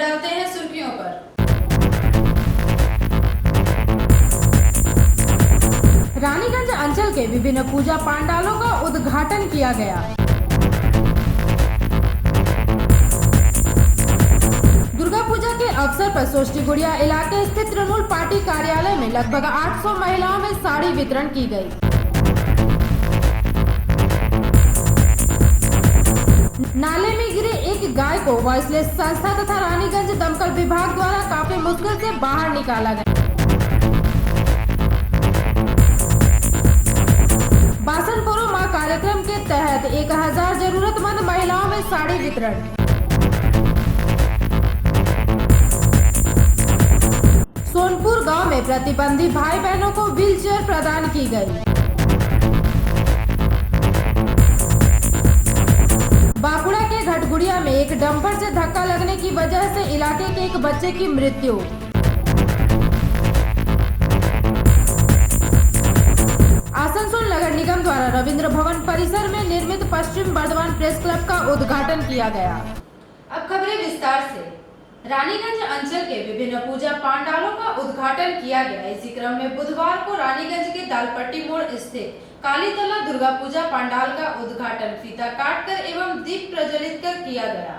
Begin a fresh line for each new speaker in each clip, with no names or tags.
डालते हैं सुर्खियों पर। रानीगंज अंचल के विभिन्न पूजा पंडालों का उद्घाटन किया गया। दुर्गा पूजा के अवसर पर सोष्टीगुड़िया इलाके स्थित तृणमूल पार्टी कार्यालय में लगभग 800 महिलाओं में साड़ी वितरण की गई। नाले में गिरे एक गाय को वॉइसलेस संस्था तथा रानीगंज दमकल विभाग द्वारा काफी मुश्किल से बाहर निकाला गया। बासनपुरो मां कार्यक्रम के तहत 1000 जरूरतमंद महिलाओं में साड़ी वितरण। सोनपुर गांव में प्रतिबंधी भाई बहनों को व्हीलचेयर प्रदान की गई। बांकुड़ा के घटगुड़िया में एक डंपर से धक्का लगने की वजह से इलाके के एक बच्चे की मृत्यु। आसनसोल नगर निगम द्वारा रविंद्र भवन परिसर में निर्मित पश्चिम बर्धमान प्रेस क्लब का उद्घाटन किया गया। अब खबरें विस्तार से। रानीगंज अंचल के विभिन्न पूजा पंडालों का उद्घाटन किया गया। इसी क्रम में बुधवार को रानीगंज के दालपट्टी मोड़ स्थित कालीतला दुर्गा पूजा पंडाल का उद्घाटन फीता काटकर एवं दीप प्रज्वलित कर किया गया।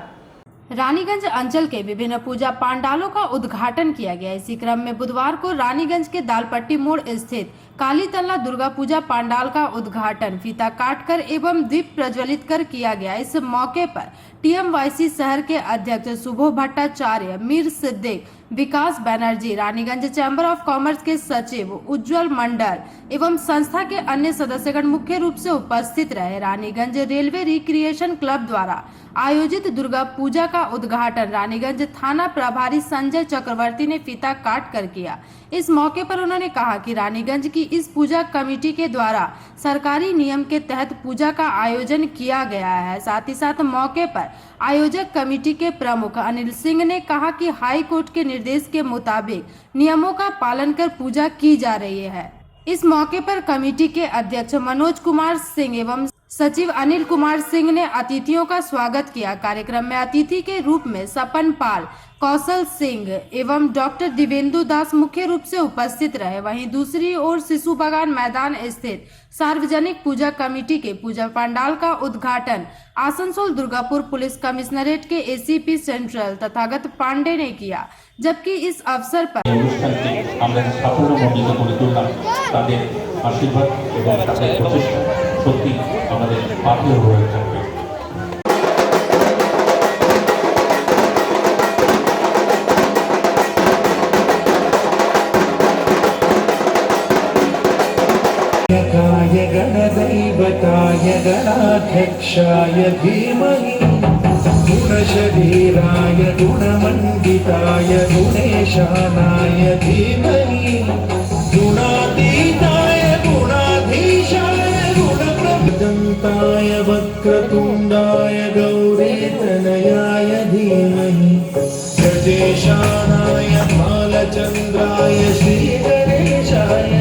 रानीगंज अंचल के विभिन्न पूजा पंडालों का उद्घाटन किया गया। इसी क्रम में बुधवार को रानीगंज के दालपट्टी मोड़ स्थित कालीतला दुर्गा पूजा पंडाल का उद्घाटन फीता काटकर एवं दीप प्रज्वलित कर किया गया। इस मौके पर टीएमवाईसी शहर के अध्यक्ष Shubho Bhattacharya, Mir Siddique, Vikas Banerjee, Raniganj chamber of commerce के सचिव उज्जवल मंडल एवं संस्था के अन्य सदस्यगण मुख्य रूप से उपस्थित रहे। रानीगंज रेलवे रिक्रिएशन क्लब द्वारा आयोजित दुर्गा पूजा का उद्घाटन रानीगंज थाना प्रभारी संजय चक्रवर्ती ने फीता काट कर किया। इस मौके पर उन्होंने कहा कि रानीगंज की इस पूजा कमेटी के द्वारा सरकारी नियम के तहत पूजा का आयोजन किया गया है। साथ ही साथ मौके पर आयोजक कमेटी के प्रमुख अनिल सिंह ने कहा कि हाई कोर्ट के निर्देश के मुताबिक नियमों का पालन कर पूजा की जा रही है। इस मौके पर कमेटी के अध्यक्ष मनोज कुमार सिंह एवं सचिव अनिल कुमार सिंह ने अतिथियों का स्वागत किया। कार्यक्रम में अतिथि के रूप में सपन पाल, कौशल सिंह एवं डॉक्टर दिवेंदु दास मुख्य रूप से उपस्थित रहे। वहीं दूसरी ओर शिशु बागान मैदान स्थित सार्वजनिक पूजा कमेटी के पूजा पंडाल का उद्घाटन आसनसोल दुर्गापुर पुलिस कमिश्नरेट के एसीपी सेंट्रल तथागत पांडे ने किया। जबकि इस अवसर पर
गणदैवताय गणाध्यक्षाय धीमहि गुणशरीराय गुणमण्डिताय गुणेशानाय धीमहि गुणातीताय गुणाधीशाय गुणप्रदन्ताय वक्रतुण्डाय गौरीतनयाय धीमहि गजेशानाय बालचन्द्राय श्रीगणेशाय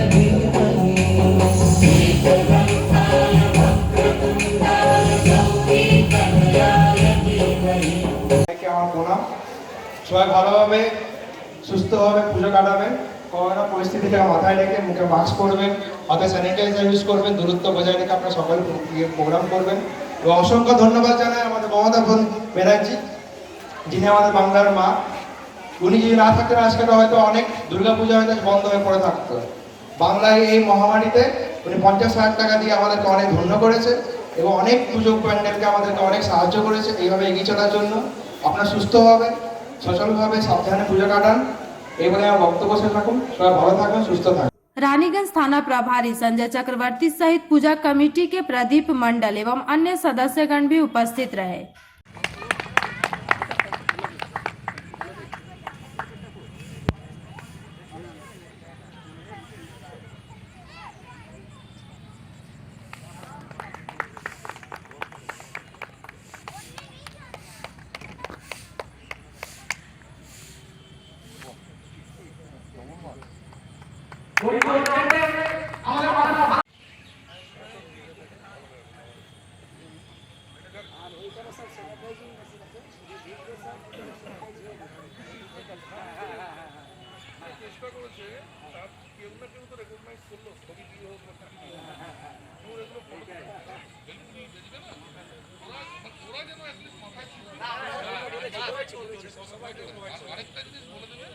সবাই ভালোভাবে সুস্থভাবে পুজো কাটাবেন। করোনা পরিস্থিতিকে মাথায় রেখে মুখে মাস্ক পরবেন, হাতে স্যানিটাইজার ইউজ করবেন, দূরত্ব বজায় রেখে আপনারা সকলে প্রোগ্রাম করবেন। এবং অসংখ্য ধন্যবাদ জানাই আমাদের মমতা ব্যানার্জি, যিনি আমাদের বাংলার মা। উনি যদি না থাকতেন আজকে হয়তো অনেক দুর্গাপূজা হয়তো বন্ধ হয়ে পড়ে থাকতো। বাংলায় এই মহামারীতে উনি 50,000 টাকা দিয়ে আমাদেরকে অনেক ধন্য করেছে এবং অনেক পুজো প্যান্ডেলকে আমাদেরকে অনেক সাহায্য করেছে এইভাবে এগিয়ে চলার জন্য। আপনারা সুস্থভাবে সচলভাবে সাবধানে पूजा काटान। এই বলে আমার বক্তব্য শেষ রাখুন। সবাই ভালো থাকুন, সুস্থ থাকুন।
रानीगंज थाना प्रभारी संजय चक्रवर्ती सहित पूजा कमेटी के प्रदीप मंडल एवं अन्य सदस्यगण भी उपस्थित रहे।
আরেকটা জিনিস বলে দেবে,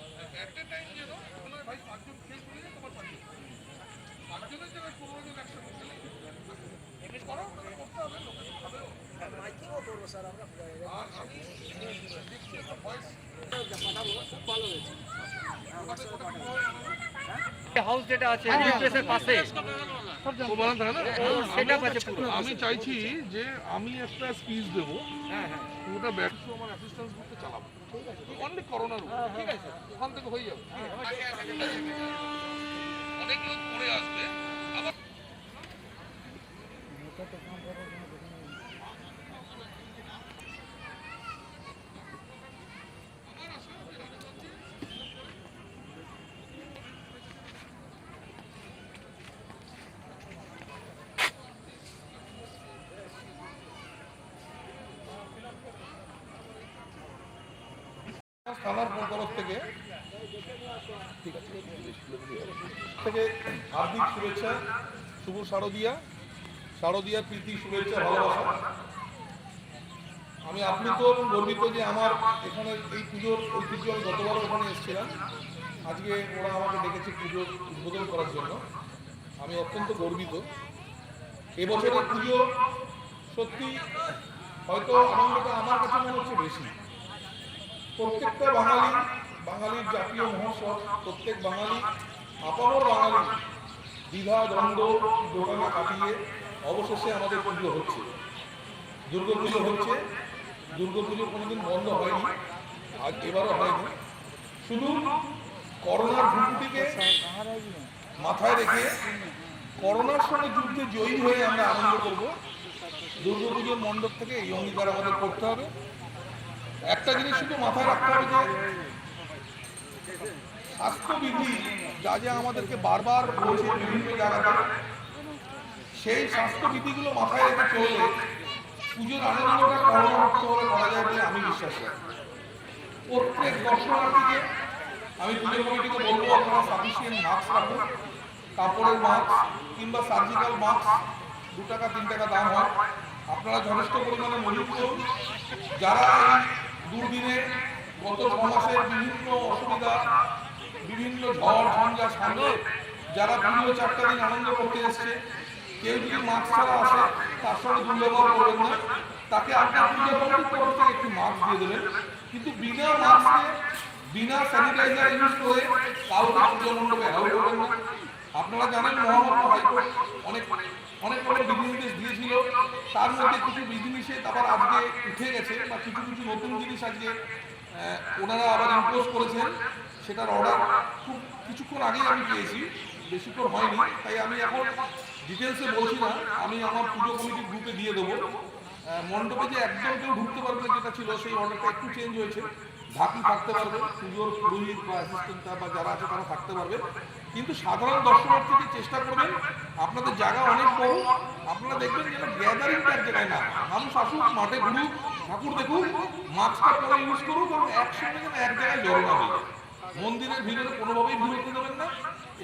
at a time যেন বলে, ভাই 5 জন খেয়ে পড়লে তোমার 5 জন। 5 জনের জায়গায় 15 জন একসাথে খেলে। এমনি করো, তাহলে করতে হবে, লোকে তো খাবেও। আর আমি দেখছি একটা ভয়েস
হাউস যেটা আছে ডিপ্রেসের পাশে সেটআপ আছে পুরো।
আমি চাইছি যে আমি একটা স্পিচ দেবো, ওটা ব্যবসা আমার অ্যাসিস্ট্যান্স করতে চালাবো, অনলি করোনার উপর, ঠিক আছে, ওখান থেকে হয়ে যাবে। অনেক লোক পড়ে আসবে আবার। থানার তরফ থেকে হার্দিক শুভেচ্ছা, শুভ শারদীয়ার প্রীতি, শুভেচ্ছা, ভালোবাসা। আমি আপ্লুত এবং গর্বিত যে আমার এখানে এই পুজোর ঐতিহ্য, আমি গতবারও এখানে এসেছিলাম, আজকে ওরা আমাকে ডেকেছে পুজো উদ্বোধন করার জন্য। আমি অত্যন্ত গর্বিত। এবছরের পুজো সত্যি হয়তো আনন্দটা আমার কাছে মনে হচ্ছে বেশি। প্রত্যেকটা বাঙালির জাতীয় মহোৎসব, প্রত্যেক বাঙালি, আপামর বাঙালি দ্বিধা দ্বন্দ্ব দোটানা কাটিয়ে অবশেষে আমাদের পুজো হচ্ছে, দুর্গাপুজো হচ্ছে। দুর্গাপুজো কোনোদিন বন্ধ হয়নি, আজ এবারও হয়নি। শুধু করোনার ঝুঁকিটিকে মাথায় রেখে করোনার সঙ্গে যুদ্ধে জয়ী হয়ে আমরা আনন্দ করব। দুর্গাপুজোর মণ্ডপ থেকে এই অঙ্গীকার আমাদের করতে হবে। একটা জিনিস শুধু মাথায় রাখতে হবে যে স্বাস্থ্যবিধি যা যা আমাদেরকে বারবার বলছে বিভিন্ন জায়গাতে, সেই স্বাস্থ্যবিধিগুলো মাথায় রেখে চললে পুজোর আনন্দটা করোনামুক্তভাবে করা যায় বলে আমি বিশ্বাস করি। প্রত্যেক দর্শনার্থীকে আমি পুজো কমিটিকে বলবো, আপনারা সাফিসিয়েন্ট মাস্ক রাখুন, কাপড়ের মাস্ক কিংবা সার্জিক্যাল মাস্ক 2 টাকা 3 টাকা দাম হয়, আপনারা যথেষ্ট পরিমাণে মজুত করুন। যারা এই দুর্দিনে গত 6 মাসের বিভিন্ন অসুবিধা, বিভিন্ন ঝড় ঝঞ্ঝা সামলে যারা পুজো 4টা দিন আনন্দ করতে এসছে, কেউ যদি মাস্ক ছাড়া আসে তার সঙ্গে দুর্ব্যবহার করবেন না, তাকে আপনার পুজো কমিটির তরফ থেকে একটি মাস্ক দিয়ে দেবেন। কিন্তু বিনা মাস্কে, বিনা স্যানিটাইজার ইউজ করে কাউকে পুজো মণ্ডপে অ্যালাউ করবেন না। আপনারা জানেন মহামান্য হাইকোর্ট অনেক বড় বিধিনিষেধ দিয়েছিল, তার মধ্যে কিছু বিধিনিষেধ আবার আজকে উঠে গেছে, বা কিছু নতুন জিনিস আজকে ওনারা আবার ইম্পোজ করেছেন। সেটার অর্ডার খুব কিছুক্ষণ আগেই আমি পেয়েছি, বেশিক্ষণ হয়নি, তাই আমি এখন ডিটেলসে বলছি না, আমি আমার পুজো কমিটির গ্রুপে দিয়ে দেবো। মণ্ডপে যে একদম কেউ ঢুকতে পারবে না যেটা ছিল, সেই অর্ডারটা একটু চেঞ্জ হয়েছে। ঢাকি থাকতে পারবে, পুজোর পুরোহিত বা অ্যাসিস্ট্যান্টরা বা যারা আছে তারা থাকতে পারবে, কিন্তু সাধারণ দর্শনার্থীকে চেষ্টা করবেন, আপনাদের জায়গা অনেক বড়, আপনারা দেখবেন যেন গ্যাদারিংটা এক জায়গায় না, মানুষ আসুক, মাঠে ঘুরুক, ঠাকুর দেখুক, মাস্কটা পরে ইউজ করুক, এবং একসঙ্গে যেন এক জায়গায় জড়ো না হয়ে যায়। মন্দিরের ভিতরে কোনোভাবেই ভিড় হতে দেবেন না।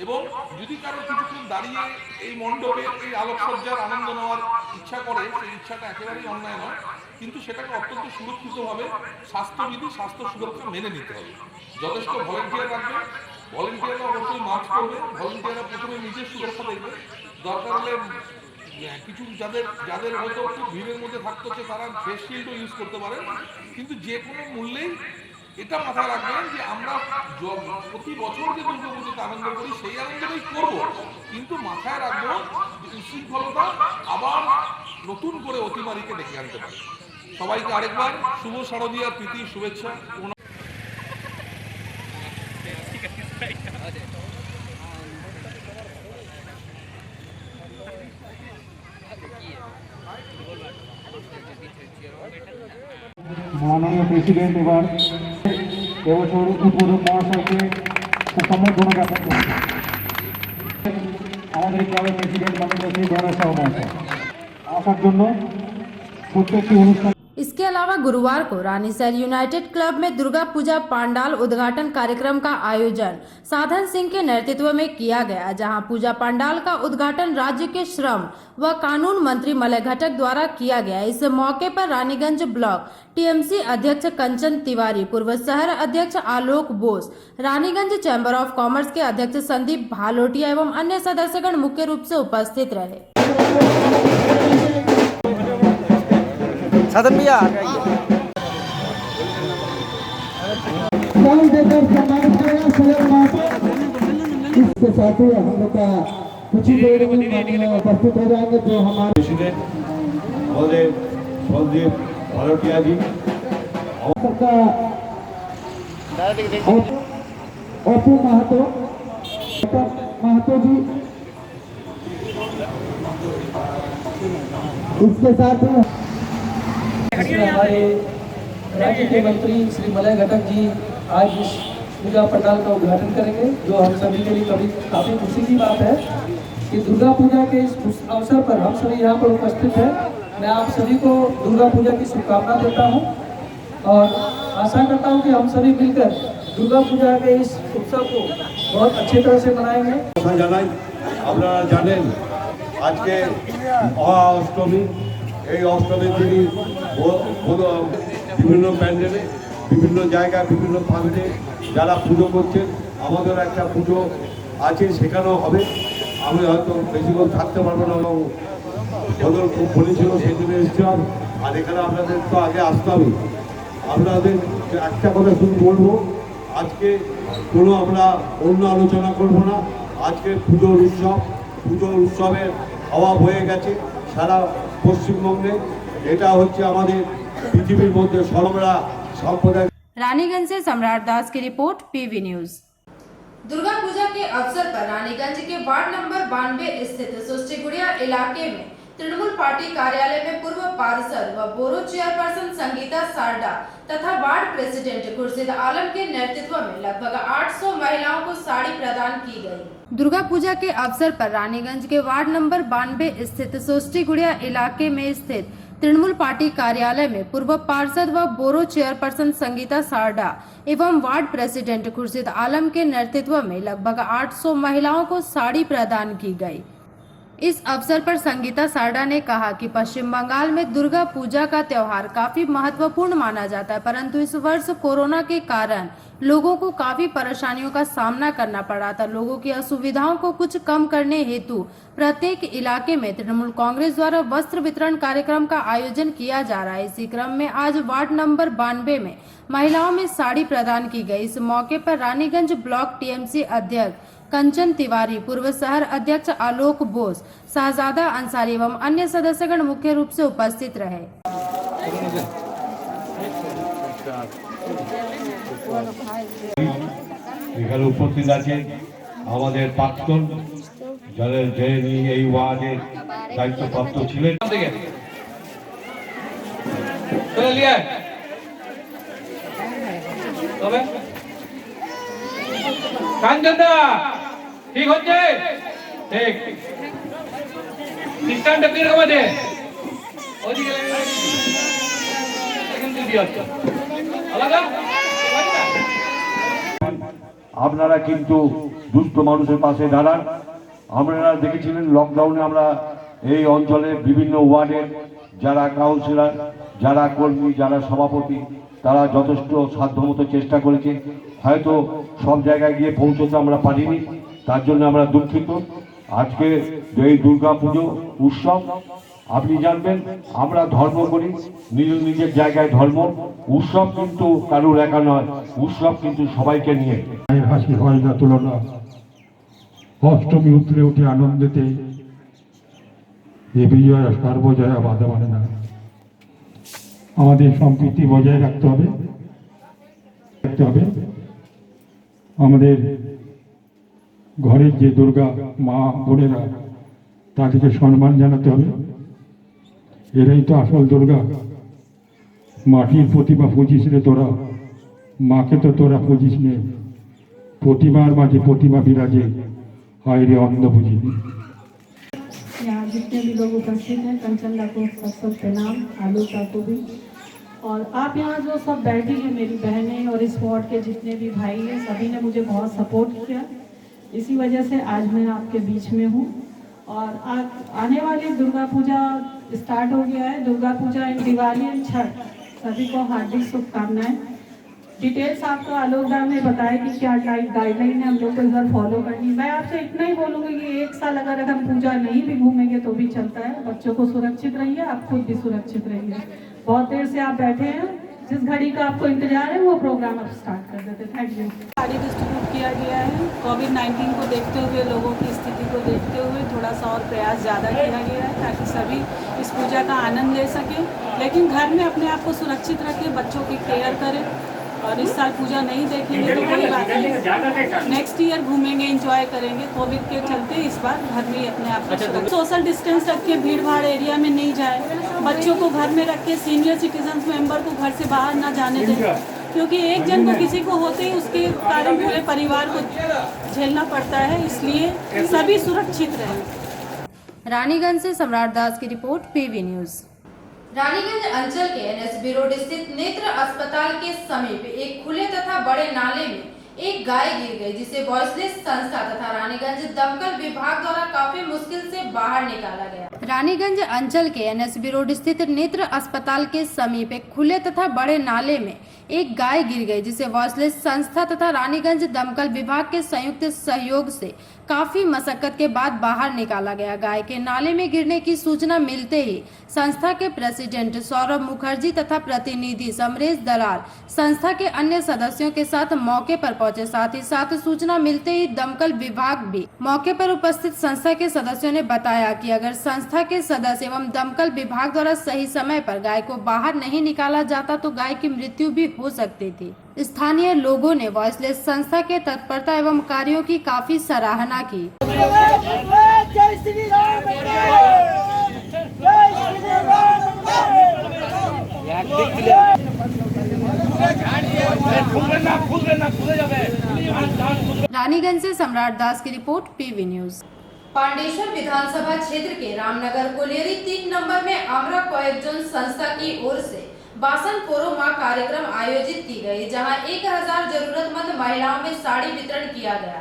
এবং যদি কারো কিছুক্ষণ দাঁড়িয়ে এই মণ্ডপের এই আলোকসজ্জার আনন্দ নেওয়ার ইচ্ছা করে, সেই ইচ্ছাটা একেবারেই অন্যায় নয়, কিন্তু সেটাকে অত্যন্ত সুরক্ষিতভাবে স্বাস্থ্যবিধি, স্বাস্থ্য সুরক্ষা মেনে নিতে হবে। যথেষ্ট ভলেন্টিয়ার রাখবেন, ভলেন্টিয়াররা অবশ্যই মাস্ক করবে, ভলেন্টিয়াররা প্রথমে নিজের সুরক্ষা দেখবে, দরকার হলে কিছু যাদের হয়তো খুব ভিড়ের মধ্যে থাকতে হচ্ছে তারা ফেস শিল্ডও ইউজ করতে পারেন। কিন্তু যে কোনো মূল্যেই এটা মাথায় রাখবেন যে আমরা প্রতি বছর যে দুর্গাপুজোতে আনন্দ করি সেই আনন্দটাই করবো, কিন্তু মাথায় রাখবো যে উশৃঙ্খলতা আবার নতুন করে অতিমারিকে ডেকে আনতে পারে। সবাইকে আরেকবার শুভ শারদীয়ার প্রীতি, শুভেচ্ছা।
মাননীয় প্রেসিডেন্ট এবছর উদ্বোধক মহাশয়কে সম্বর্ধনা জ্ঞাপন করছে আমাদের ক্লাবের প্রেসিডেন্ট মাননীয় শ্রী গণেশ মহাশয় আসার জন্য প্রত্যেকটি অনুষ্ঠান
इसके अलावा गुरुवार को रानीसर यूनाइटेड क्लब में दुर्गा पूजा पंडाल उद्घाटन कार्यक्रम का आयोजन साधन सिंह के नेतृत्व में किया गया, जहां पूजा पंडाल का उद्घाटन राज्य के श्रम व कानून मंत्री मलय घटक द्वारा किया गया। इस मौके पर रानीगंज ब्लॉक टीएमसी अध्यक्ष कंचन तिवारी, पूर्व शहर अध्यक्ष Alok Bose, Raniganj chamber of commerce के अध्यक्ष संदीप भालोटिया एवं अन्य सदस्यगण मुख्य रूप से उपस्थित रहे।
साधन भैया
इसके साथ ही हम लोग का कुछ ही देर में उपस्थित हो जाएंगे जो हमारे
प्रेसिडेंट महोदय संदीप भालोटिया जी
का ओपी महतो जी, इसके साथ ही
इसमें हमारे राज्य के मंत्री श्री मलय घटक जी आज इस पूजा पंडाल का उद्घाटन करेंगे, जो हम सभी के लिए काफ़ी खुशी की बात है कि दुर्गा पूजा के इस अवसर पर हम सभी यहाँ पर उपस्थित हैं। मैं आप सभी को दुर्गा पूजा की शुभकामना देता हूँ और आशा करता हूँ कि हम सभी मिलकर दुर्गा पूजा के इस उत्सव को बहुत अच्छी तरह से मनाएंगे।
জানাই আপনারা জানেন আজকে মহা অষ্টমী, এই অষ্টমীর দিনই বিভিন্ন প্যান্ডেলে বিভিন্ন জায়গায় বিভিন্ন ফাংশনে যারা পুজো করছেন, আমাদের একটা পুজো আছে সেখানেও হবে। আমি হয়তো বেশিক্ষণ থাকতে পারবো না এবং বদল খুব বলেছিল সেই জন্য এসেছিলাম। আর এখানে আপনাদের তো আগে আসতে হবে। আপনাদের একটা কথা শুধু বলবো, আজকে কোনো আমরা অন্য আলোচনা করব না। আজকে পুজোর উৎসবের অভাব হয়ে গেছে সারা পশ্চিমবঙ্গে। এটা হচ্ছে আমাদের পৃথিবীর মধ্যে সর্বরা সম্প্রদায়।
रानीगंज से सम्राट दास की report, PV news. Durga Puja के अवसर पर रानीगंज के वार्ड नंबर 92 स्थित सृष्टि गुड़िया इलाके में तृणमूल पार्टी कार्यालय में पूर्व पार्षद व बोरो चेयरपर्सन संगीता सारडा तथा वार्ड प्रेसिडेंट खुर्शीद आलम के नेतृत्व में लगभग 800 महिलाओं को साड़ी प्रदान की गई। दुर्गा पूजा के अवसर पर रानीगंज के वार्ड नंबर 92 स्थित सृष्टि गुड़िया इलाके में स्थित तृणमूल पार्टी कार्यालय में पूर्व पार्षद व बोरो चेयरपर्सन संगीता सारडा एवं वार्ड प्रेसिडेंट खुर्शीद आलम के नेतृत्व में लगभग 800 महिलाओं को साड़ी प्रदान की गई। इस अवसर पर संगीता सारडा ने कहा कि पश्चिम बंगाल में दुर्गा पूजा का त्योहार काफी महत्वपूर्ण माना जाता है, परंतु इस वर्ष कोरोना के कारण लोगों को काफी परेशानियों का सामना करना पड़ा था। लोगों की असुविधाओं को कुछ कम करने हेतु प्रत्येक इलाके में तृणमूल कांग्रेस द्वारा वस्त्र वितरण कार्यक्रम का आयोजन किया जा रहा है। इसी क्रम में आज वार्ड नंबर 92 में महिलाओं में साड़ी प्रदान की गई। इस मौके पर रानीगंज ब्लॉक टीएमसी अध्यक्ष कंचन तिवारी, पूर्व शहर अध्यक्ष आलोक बोस, शहजादा अंसारी एवं अन्य सदस्यगण मुख्य रूप से उपस्थित रहे।
এখানে উপস্থিত আছে আমাদের প্রাক্তন যাদের যিনি এই ওয়ার্ডের দায়িত্বপ্রাপ্ত ছিলেন।
কাঞ্চনদা ঠিক হচ্ছে, ঠিক সিস্টেমটা কিরকম আছে ওইদিকে এখন দিদি আছে আলাদা।
আপনারা কিন্তু দুস্থ মানুষের পাশে দাঁড়ান। আপনারা দেখেছিলেন লকডাউনে আমরা এই অঞ্চলের বিভিন্ন ওয়ার্ডের যারা কাউন্সিলর, যারা কর্মী, যারা সভাপতি, তারা যথেষ্ট সাধ্যমতো চেষ্টা করেছে। হয়তো সব জায়গায় গিয়ে পৌঁছতে আমরা পারিনি, তার জন্য আমরা দুঃখিত। আজকে এই দুর্গা পুজো উৎসব আপনি জানবেন আমরা ধর্ম করি, নিজের জায়গায় ধর্ম। উৎসব কিন্তু কারুর একা নয়, উৎসব কিন্তু সবাইকে নিয়ে।
হাসি হয় না তুলনা, অষ্টমী উতরে উঠে আনন্দেতে এ বিজয় সর্বজয়া বাধা মানে না। আমাদের সম্প্রীতি বজায় রাখতে হবে। আমাদের ঘরের যে দুর্গা মা বোনেরা তাদেরকে সম্মান জানাতে হবে। এরাই তো আসল দুর্গা। মাটির প্রতিমা পুজিস রে তোরা, মাকে তো তোরা পুজিস নে। প্রতিমার মাঝে প্রতিমা বিরাজে, হায় রে অন্ধ বুঝিনি।
यहाँ जितने भी लोग उपस्थित हैं, कंचन दा को सबको प्रणाम, आलोक दा को भी। और आप यहाँ जो सब बैठी हैं, मेरी बहनें और इस वार्ड के जितने भी भाई हैं, सभी ने मुझे बहुत सपोर्ट किया। इसी वजह से आज मैं आपके बीच में हूँ। और आने वाली दुर्गा पूजा स्टार्ट हो गया है। दुर्गा पूजा एंड दिवाली एंड छठ, सभी को हार्दिक शुभकामनाएं। डिटेल्स आपको आलोक दा ने बताया कि क्या गाइडलाइन है हम लोग को इस बार फॉलो करनी। मैं आपसे इतना ही बोलूँगी कि एक साल अगर हम पूजा नहीं भी घूमेंगे तो भी चलता है। बच्चों को सुरक्षित रहिए, आप खुद भी सुरक्षित रहिए। बहुत देर से आप बैठे हैं, जिस घड़ी का आपको इंतजार है वो प्रोग्राम आप स्टार्ट कर देते। Thank you.
गाड़ी डिस्ट्रीब्यूट किया गया है। कोविड-19 को देखते हुए, लोगों की स्थिति को देखते हुए थोड़ा सा और प्रयास ज़्यादा किया गया है ताकि सभी इस पूजा का आनंद ले सकें। लेकिन घर में अपने आप को सुरक्षित रखें, बच्चों की केयर करें। और इस साल पूजा नहीं देखेंगे तो कोई बात नहीं, नेक्स्ट ईयर घूमेंगे, एंजॉय करेंगे। कोविड के चलते इस बार घर में ही अपने आप को सोशल डिस्टेंस रख के भीड़ भाड़ एरिया में नहीं जाए। बच्चों को घर में रख के, सीनियर सिटीजन मेंबर को घर से बाहर ना जाने दें, क्योंकि एक जन को किसी को होते ही उसके कारण पूरे परिवार को झेलना पड़ता है। इसलिए सभी सुरक्षित रहें।
रानीगंज से सम्राट दास की रिपोर्ट, पीवी न्यूज। रानीगंज अंचल के NSB रोड स्थित नेत्र अस्पताल के समीप एक खुले तथा बड़े नाले में एक गाय गिर गई, जिसे वॉइसलेस संस्था तथा रानीगंज दमकल विभाग द्वारा काफी मुश्किल से बाहर निकाला गया। रानीगंज अंचल के NSB रोड स्थित नेत्र अस्पताल के समीप एक खुले तथा बड़े नाले में एक गाय गिर गई, जिसे वॉइसलेस संस्था तथा रानीगंज दमकल विभाग के संयुक्त सहयोग से काफी मशक्कत के बाद बाहर निकाला गया। गाय के नाले में गिरने की सूचना मिलते ही संस्था के प्रेसिडेंट सौरभ मुखर्जी तथा प्रतिनिधि समरेश दलाल संस्था के अन्य सदस्यों के साथ मौके पर पहुंचे। साथ ही साथ सूचना मिलते ही दमकल विभाग भी मौके पर उपस्थित संस्था के सदस्यों ने बताया कि अगर संस्था के सदस्य एवं दमकल विभाग द्वारा सही समय पर गाय को बाहर नहीं निकाला जाता तो गाय की मृत्यु भी हो सकती थी। स्थानीय लोगों ने वॉइसलेस संस्था के तत्परता एवं कार्यों की काफी सराहना की। रानीगंज से सम्राट दास की रिपोर्ट, पीवी न्यूज। पांडेश्वर विधानसभा क्षेत्र के रामनगर कोलियरी 3 नंबर में आमरा कोएक्जोन संस्था की ओर से बासन पोरो माह कार्यक्रम आयोजित की गई, जहां 1000 जरूरतमंद महिलाओं में साड़ी वितरण किया गया।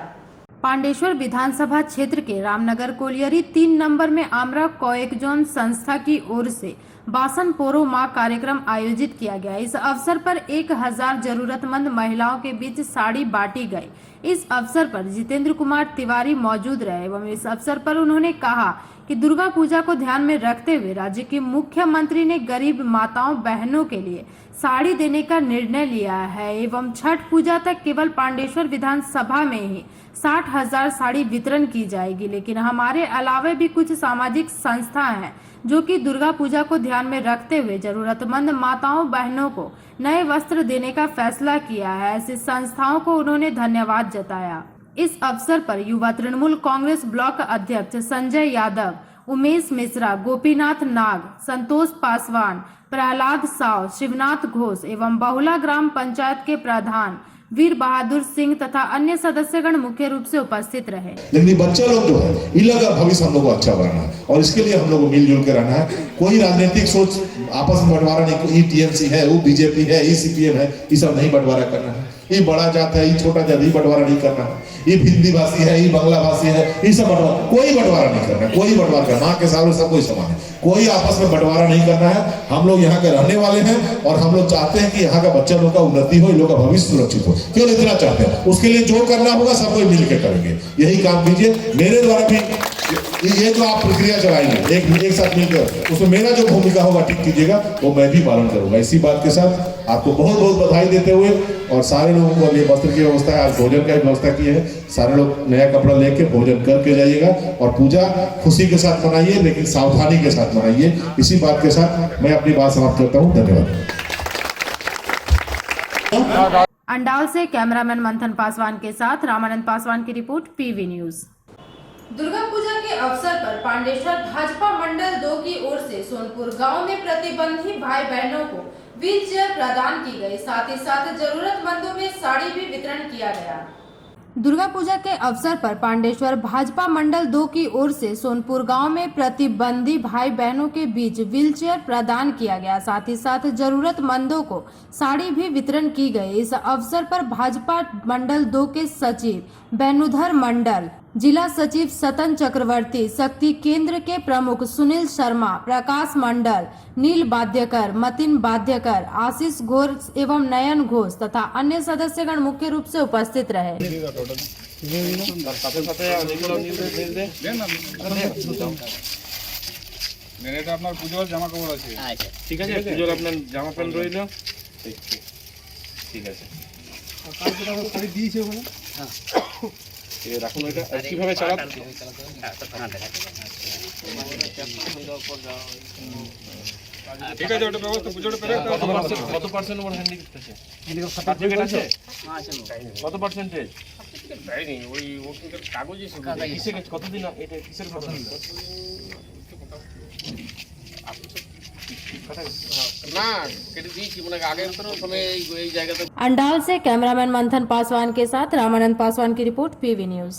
पांडेश्वर विधानसभा क्षेत्र के रामनगर कोलियरी 3 नंबर में आमरा कोएक्जोन संस्था की ओर से बासन पोरो माह कार्यक्रम आयोजित किया गया। इस अवसर पर 1000 जरूरतमंद महिलाओं के बीच साड़ी बांटी गई। इस अवसर पर जितेंद्र कुमार तिवारी मौजूद रहे एवं इस अवसर पर उन्होंने कहा कि दुर्गा पूजा को ध्यान में रखते हुए राज्य के मुख्यमंत्री ने गरीब माताओं बहनों के लिए साड़ी देने का निर्णय लिया है एवं छठ पूजा तक केवल पांडेश्वर विधानसभा में ही 60,000 साड़ी वितरण की जाएगी। लेकिन हमारे अलावे भी कुछ सामाजिक संस्थाएं हैं जो कि दुर्गा पूजा को ध्यान में रखते हुए जरूरतमंद माताओं बहनों को नए वस्त्र देने का फैसला किया है। ऐसी संस्थाओं को उन्होंने धन्यवाद जताया। इस अवसर पर युवा तृणमूल कांग्रेस ब्लॉक अध्यक्ष संजय यादव, उमेश मिश्रा, गोपीनाथ नाग, संतोष पासवान, प्रहलाद साव, शिवनाथ घोष एवं बहुला ग्राम पंचायत के प्रधान वीर बहादुर सिंह तथा अन्य सदस्यगण मुख्य रूप से उपस्थित रहे।
लेकिन बच्चे लोग जो है इन लोगों का भविष्य हम लोग को अच्छा बनाना है और इसके लिए हम लोग को मिलजुल के रहना है। कोई राजनीतिक सोच आपस में बंटवारा नहीं, ये टीएमसी है, वो बीजेपी है, ये सीपीएम है, ये सब नहीं बंटवारा करना है। ये बड़ा जात है, ये छोटा जात, ये बंटवारा नहीं करना है। ये हिंदी भाषी है, ये बांग्ला भाषी है, ये सब बंटवारा, कोई बंटवारा नहीं करना, कोई बंटवारा करना, माँ के सामने सब कोई समान है, कोई आपस में बंटवारा नहीं करना है। हम लोग यहाँ के रहने वाले हैं और हम लोग चाहते हैं कि यहाँ का बच्चा लोग का उन्नति हो, इन लोग का भविष्य सुरक्षित हो। केवल इतना चाहते हैं, उसके लिए जो करना होगा सब कोई मिलकर करेंगे। यही काम कीजिए। मेरे द्वारा भी ये जो आप प्रक्रिया चलाएंगे एक साथ मिलकर, उसमें मेरा जो भूमिका होगा ठीक कीजिएगा, वो मैं भी पालन करूंगा। इसी बात के साथ आपको बहुत बहुत बधाई देते हुए और सारे लोगों को ये वस्त्र की व्यवस्था है, आज भोजन का व्यवस्था की है। सारे लोग नया कपड़ा लेके भोजन करके जाइएगा और पूजा खुशी के साथ मनाइए, लेकिन सावधानी के साथ मनाइए। इसी बात के साथ मैं अपनी बात समाप्त करता हूँ। धन्यवाद।
अंडाल से कैमरामैन मंथन पासवान के साथ रामानंद पासवान की report, PV news. Durga Puja के अवसर पर पांडेश्वर भाजपा मंडल 2 की ओर से सोनपुर गांव में प्रतिबंधी भाई बहनों को व्हील चेयर प्रदान की गई। साथ ही साथ जरूरतमंदों में साड़ी भी वितरण किया गया। दुर्गा पूजा के अवसर पर पांडेश्वर भाजपा मंडल 2 की ओर से सोनपुर गांव में प्रतिबंधी भाई बहनों के बीच व्हीलचेयर प्रदान किया गया। साथ ही साथ जरूरतमंदों को साड़ी भी वितरण की गई। इस अवसर पर भाजपा मंडल 2 के सचिव बेनुधर मंडल, जिला सचिव सतन चक्रवर्ती, शक्ति केंद्र के प्रमुख सुनील शर्मा, प्रकाश मंडल, नील बाध्यकर, मतिन बाध्यकर, आशीष घोष एवं नयन घोष तथा अन्य सदस्यगण मुख्य रूप से उपस्थित रहे।
আপনার পুজোর জামা কাপড় আছে, ঠিক আছে? পুজোর আপনার জামা প্যান্ট রইল, ঠিক আছে। দিয়েছে ওখানে, রাখুন ওইটা। কিভাবে চালাতে ঠিক আছে, ওটা ব্যবস্থা পুজোটা পেরে কত পার্সেন্ট ওর হ্যান্ডিক্যাপ আছে? সার্টিফিকেট আছে? কত পার্সেন্টেজ? দেয়নি, ওই কাগজে কিসে কতদিন এটা কিসের কথা?
अंडाल से कैमरामैन मंथन पासवान के साथ रामानंद पासवान की रिपोर्ट, पीवी न्यूज।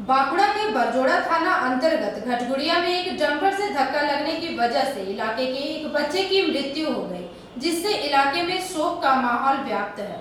बांकुड़ा के बरजोड़ा थाना अंतर्गत घटगुड़िया में एक डंपर से धक्का लगने की वजह से इलाके के एक बच्चे की मृत्यु हो गई, जिससे इलाके में शोक का माहौल व्याप्त है।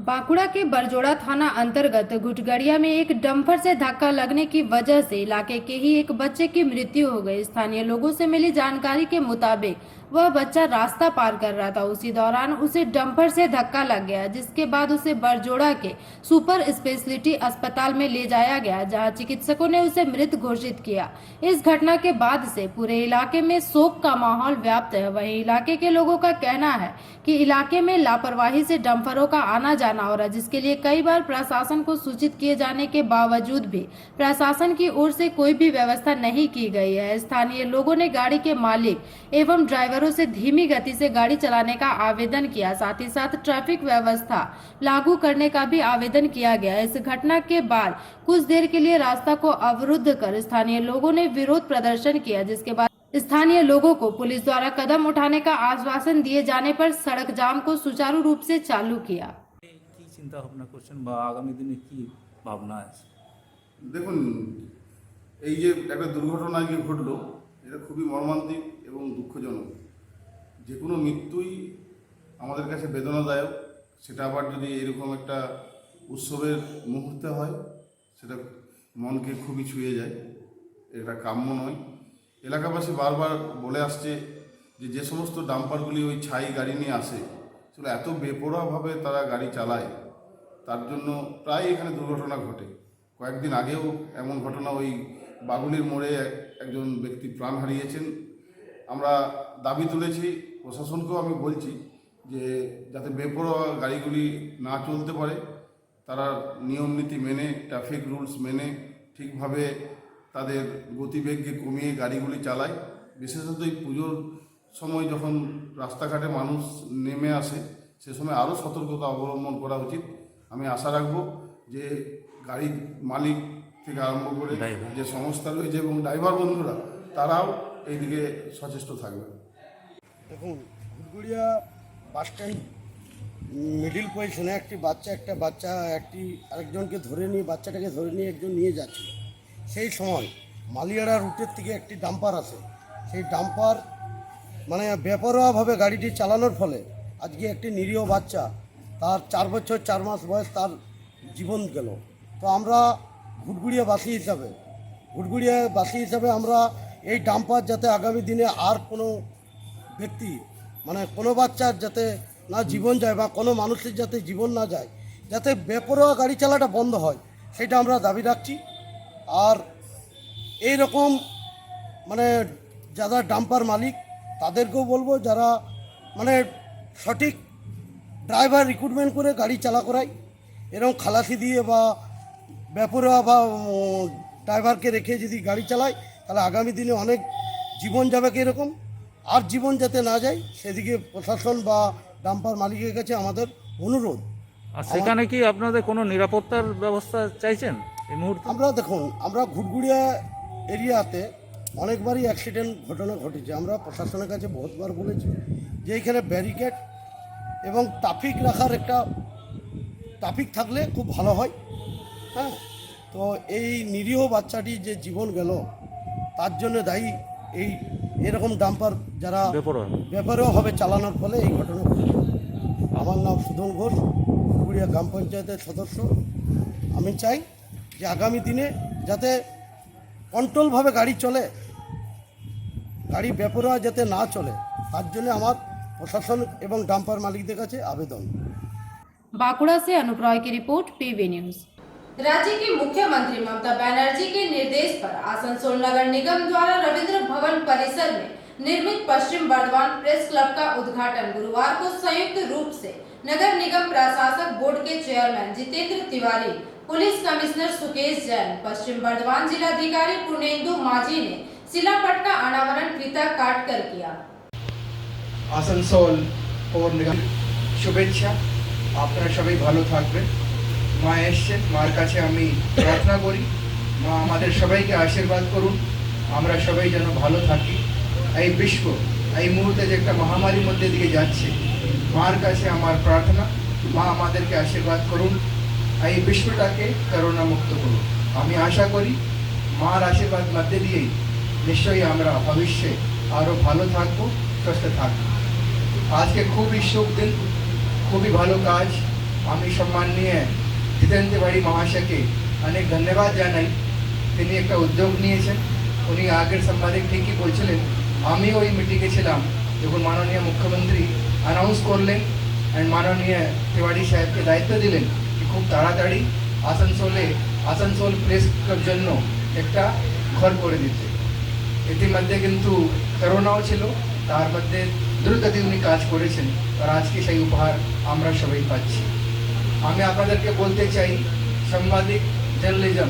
बांकुड़ा के बरजोड़ा थाना अंतर्गत घुटगड़िया में एक डंपर से धक्का लगने की वजह से इलाके के ही एक बच्चे की मृत्यु हो गई। स्थानीय लोगों से मिली जानकारी के मुताबिक वह बच्चा रास्ता पार कर रहा था, उसी दौरान उसे डंपर से धक्का लग गया, जिसके बाद उसे बरजोड़ा के सुपर स्पेशलिटी अस्पताल में ले जाया गया, जहां चिकित्सकों ने उसे मृत घोषित किया। इस घटना के बाद से पूरे इलाके में शोक का माहौल व्याप्त है। वहीं इलाके के लोगों का कहना है कि इलाके में लापरवाही से डंपरों का आना जाना हो रहा है, जिसके लिए कई बार प्रशासन को सूचित किए जाने के बावजूद भी प्रशासन की ओर से कोई भी व्यवस्था नहीं की गई है। स्थानीय लोगों ने गाड़ी के मालिक एवं ड्राइवरों से धीमी गति से गाड़ी चलाने का आवेदन किया, साथ ही साथ ट्रैफिक व्यवस्था लागू करने का भी आवेदन किया गया। इस घटना के बाद कुछ देर के लिए रास्ता को अवरुद्ध कर स्थानीय लोगों ने विरोध प्रदर्शन किया, जिसके बाद स्थानीय लोगों को पुलिस द्वारा कदम उठाने का आश्वासन दिए जाने पर सड़क जाम को सुचारू रूप से चालू किया।
চিন্তা ভাবনা করছেন বা আগামী দিনে কি ভাবনা আছে?
দেখুন, এই যে একটা দুর্ঘটনা গিয়ে ঘটলো, এটা খুবই মর্মান্তিক এবং দুঃখজনক। যে কোনো মৃত্যুই আমাদের কাছে বেদনাদায়ক, সেটা আবার যদি এরকম একটা উৎসবের মুহূর্তে হয়, সেটা মনকে খুবই ছুঁয়ে যায়। এটা কাম্য নয়। এলাকাবাসী বারবার বলে আসছে যে যে সমস্ত ডাম্পারগুলি ওই ছাই গাড়ি নিয়ে আসে, সেগুলো এত বেপরোয়াভাবে তারা গাড়ি চালায়, তার জন্য প্রায় এখানে দুর্ঘটনা ঘটে। কয়েকদিন আগেও এমন ঘটনা, ওই বাগুলির মোড়ে একজন ব্যক্তি প্রাণ হারিয়েছেন। আমরা দাবি তুলেছি, প্রশাসনকেও আমি বলছি যে যাতে বেপরোয়া গাড়িগুলি না চলতে পারে, তারা নিয়ম নীতি মেনে, ট্রাফিক রুলস মেনে ঠিকভাবে তাদের গতিবেগকে কমিয়ে গাড়িগুলি চালায়। বিশেষত এই পুজোর সময় যখন রাস্তাঘাটে মানুষ নেমে আসে, সে সময় আরও সতর্কতা অবলম্বন করা উচিত। আমি আশা রাখব যে গাড়ির মালিক থেকে আরম্ভ করে যে সংস্থা রয়েছে এবং ড্রাইভার বন্ধুরা, তারাও এই দিকে সচেষ্ট থাকবে।
দেখুন, ঘুটগুড়িয়া বাস স্ট্যান্ড মিডিল পজিশনে একটা বাচ্চা আরেকজনকে ধরে নিয়ে, বাচ্চাটাকে ধরে নিয়ে একজন নিয়ে যাচ্ছিল। সেই সময় মালিয়াড়া রুটের থেকে একটি ডাম্পার আসে। সেই ডাম্পার মানে বেপরোয়াভাবে গাড়িটি চালানোর ফলে আজকে একটি নিরীহ বাচ্চা, তার 4 বছর 4 মাস বয়স, তার জীবন গেল। তো আমরা ঘুটগুড়িয়াবাসী হিসাবে আমরা এই ডাম্পার যাতে আগামী দিনে আর কোনো ব্যক্তি, মানে কোনো বাচ্চার যাতে না জীবন যায় বা কোনো মানুষের যাতে জীবন না যায়, যাতে বেপরোয়া গাড়ি চালাটা বন্ধ হয়, সেটা আমরা দাবি রাখছি। আর এই রকম মানে যারা ডাম্পার মালিক, তাদেরকেও বলবো যারা মানে সঠিক ড্রাইভার রিক্রুটমেন্ট করে গাড়ি চালা করায়, এরকম খালাসি দিয়ে বা বেপরোয়া বা ড্রাইভারকে রেখে যদি গাড়ি চালায়, তাহলে আগামী দিনে অনেক জীবন যাবে। এরকম আর জীবন যাতে না যায়, সেদিকে প্রশাসন বা ডাম্পার মালিকের কাছে আমাদের অনুরোধ।
আর সেখানে কি আপনাদের কোনো নিরাপত্তার ব্যবস্থা চাইছেন এই মুহূর্তে?
আমরা ঘুটগুড়িয়া এরিয়াতে অনেকবারই অ্যাক্সিডেন্ট ঘটনা ঘটেছে। আমরা প্রশাসনের কাছে বহুতবার বলেছি যে এখানে ব্যারিকেড এবং ট্রাফিক থাকলে খুব ভালো হয়। হ্যাঁ, তো এই নিরীহ বাচ্চাটি যে জীবন গেল তার জন্য দায়ী এই এরকম ডাম্পার যারা বেপরোয়া হবে চালানোর ফলে এই ঘটনা ঘটে। আমার নাম সুধন ঘোষ, পুকুরিয়া গ্রাম পঞ্চায়েতের সদস্য। আমি চাই যে আগামী দিনে যাতে কন্ট্রোলভাবে গাড়ি চলে, গাড়ি বেপরোয়া যাতে না চলে, তার জন্য আমার প্রশাসন এবং ডাম্পার মালিকদের কাছে আবেদন।
बांकुड़ा से अनूप रॉय की रिपोर्ट, पीवी न्यूज। राज्य की मुख्यमंत्री ममता बनर्जी के निर्देश पर आसनसोल नगर निगम द्वारा रविंद्र भवन परिसर में निर्मित पश्चिम बर्धमान प्रेस क्लब का उद्घाटन गुरुवार को संयुक्त रूप से नगर निगम प्रशासक बोर्ड के chairman Jitendra Tiwari, police commissioner Sukesh Jain, Paschim Bardhaman जिलाधिकारी पूर्णेंदु माझी ने शिलापट का अनावरण फीता काट कर किया।
আসানসোল পৌর নিগম শুভেচ্ছা। আপনারা সবাই ভালো থাকবেন। মা এসছেন, মার কাছে আমি প্রার্থনা করি মা আমাদের সবাইকে আশীর্বাদ করুন, আমরা সবাই যেন ভালো থাকি। এই বিশ্ব এই মুহূর্তে যে একটা মহামারীর মধ্যে দিকে যাচ্ছে, মার কাছে আমার প্রার্থনা মা আমাদেরকে আশীর্বাদ করুন, এই বিশ্বটাকে করোনা মুক্ত করুন। আমি আশা করি মার আশীর্বাদ মধ্যে দিয়েই নিশ্চয়ই আমরা ভবিষ্যে আরও ভালো থাকবো, সুস্থ থাকবো। আজকে খুবই শুভ দিন, খুবই ভালো কাজ। আমি সম্মানীয় জিতেন্দ্র তিওয়ারি মহাশয়কে অনেক ধন্যবাদ জানাই। তিনি একটা উদ্যোগ নিয়েছেন। উনি আগের সাংবাদিক ঠিকই বলছিলেন, আমি ওই মিটিংয়ে ছিলাম যখন মাননীয় মুখ্যমন্ত্রী অ্যানাউন্স করলেন অ্যান্ড মাননীয় তিওয়ারি সাহেবকে দায়িত্ব দিলেন যে খুব তাড়াতাড়ি আসানসোল প্রেস ক্লাবের জন্য একটা ঘর করে দিতে। ইতিমধ্যে কিন্তু করোনাও ছিল, তার মধ্যে দ্রুতগতি উনি কাজ করেছেন, আর আজকে সেই উপহার আমরা সবাই পাচ্ছি। আমি আপনাদেরকে বলতে চাই, সাংবাদিক জার্নালিজম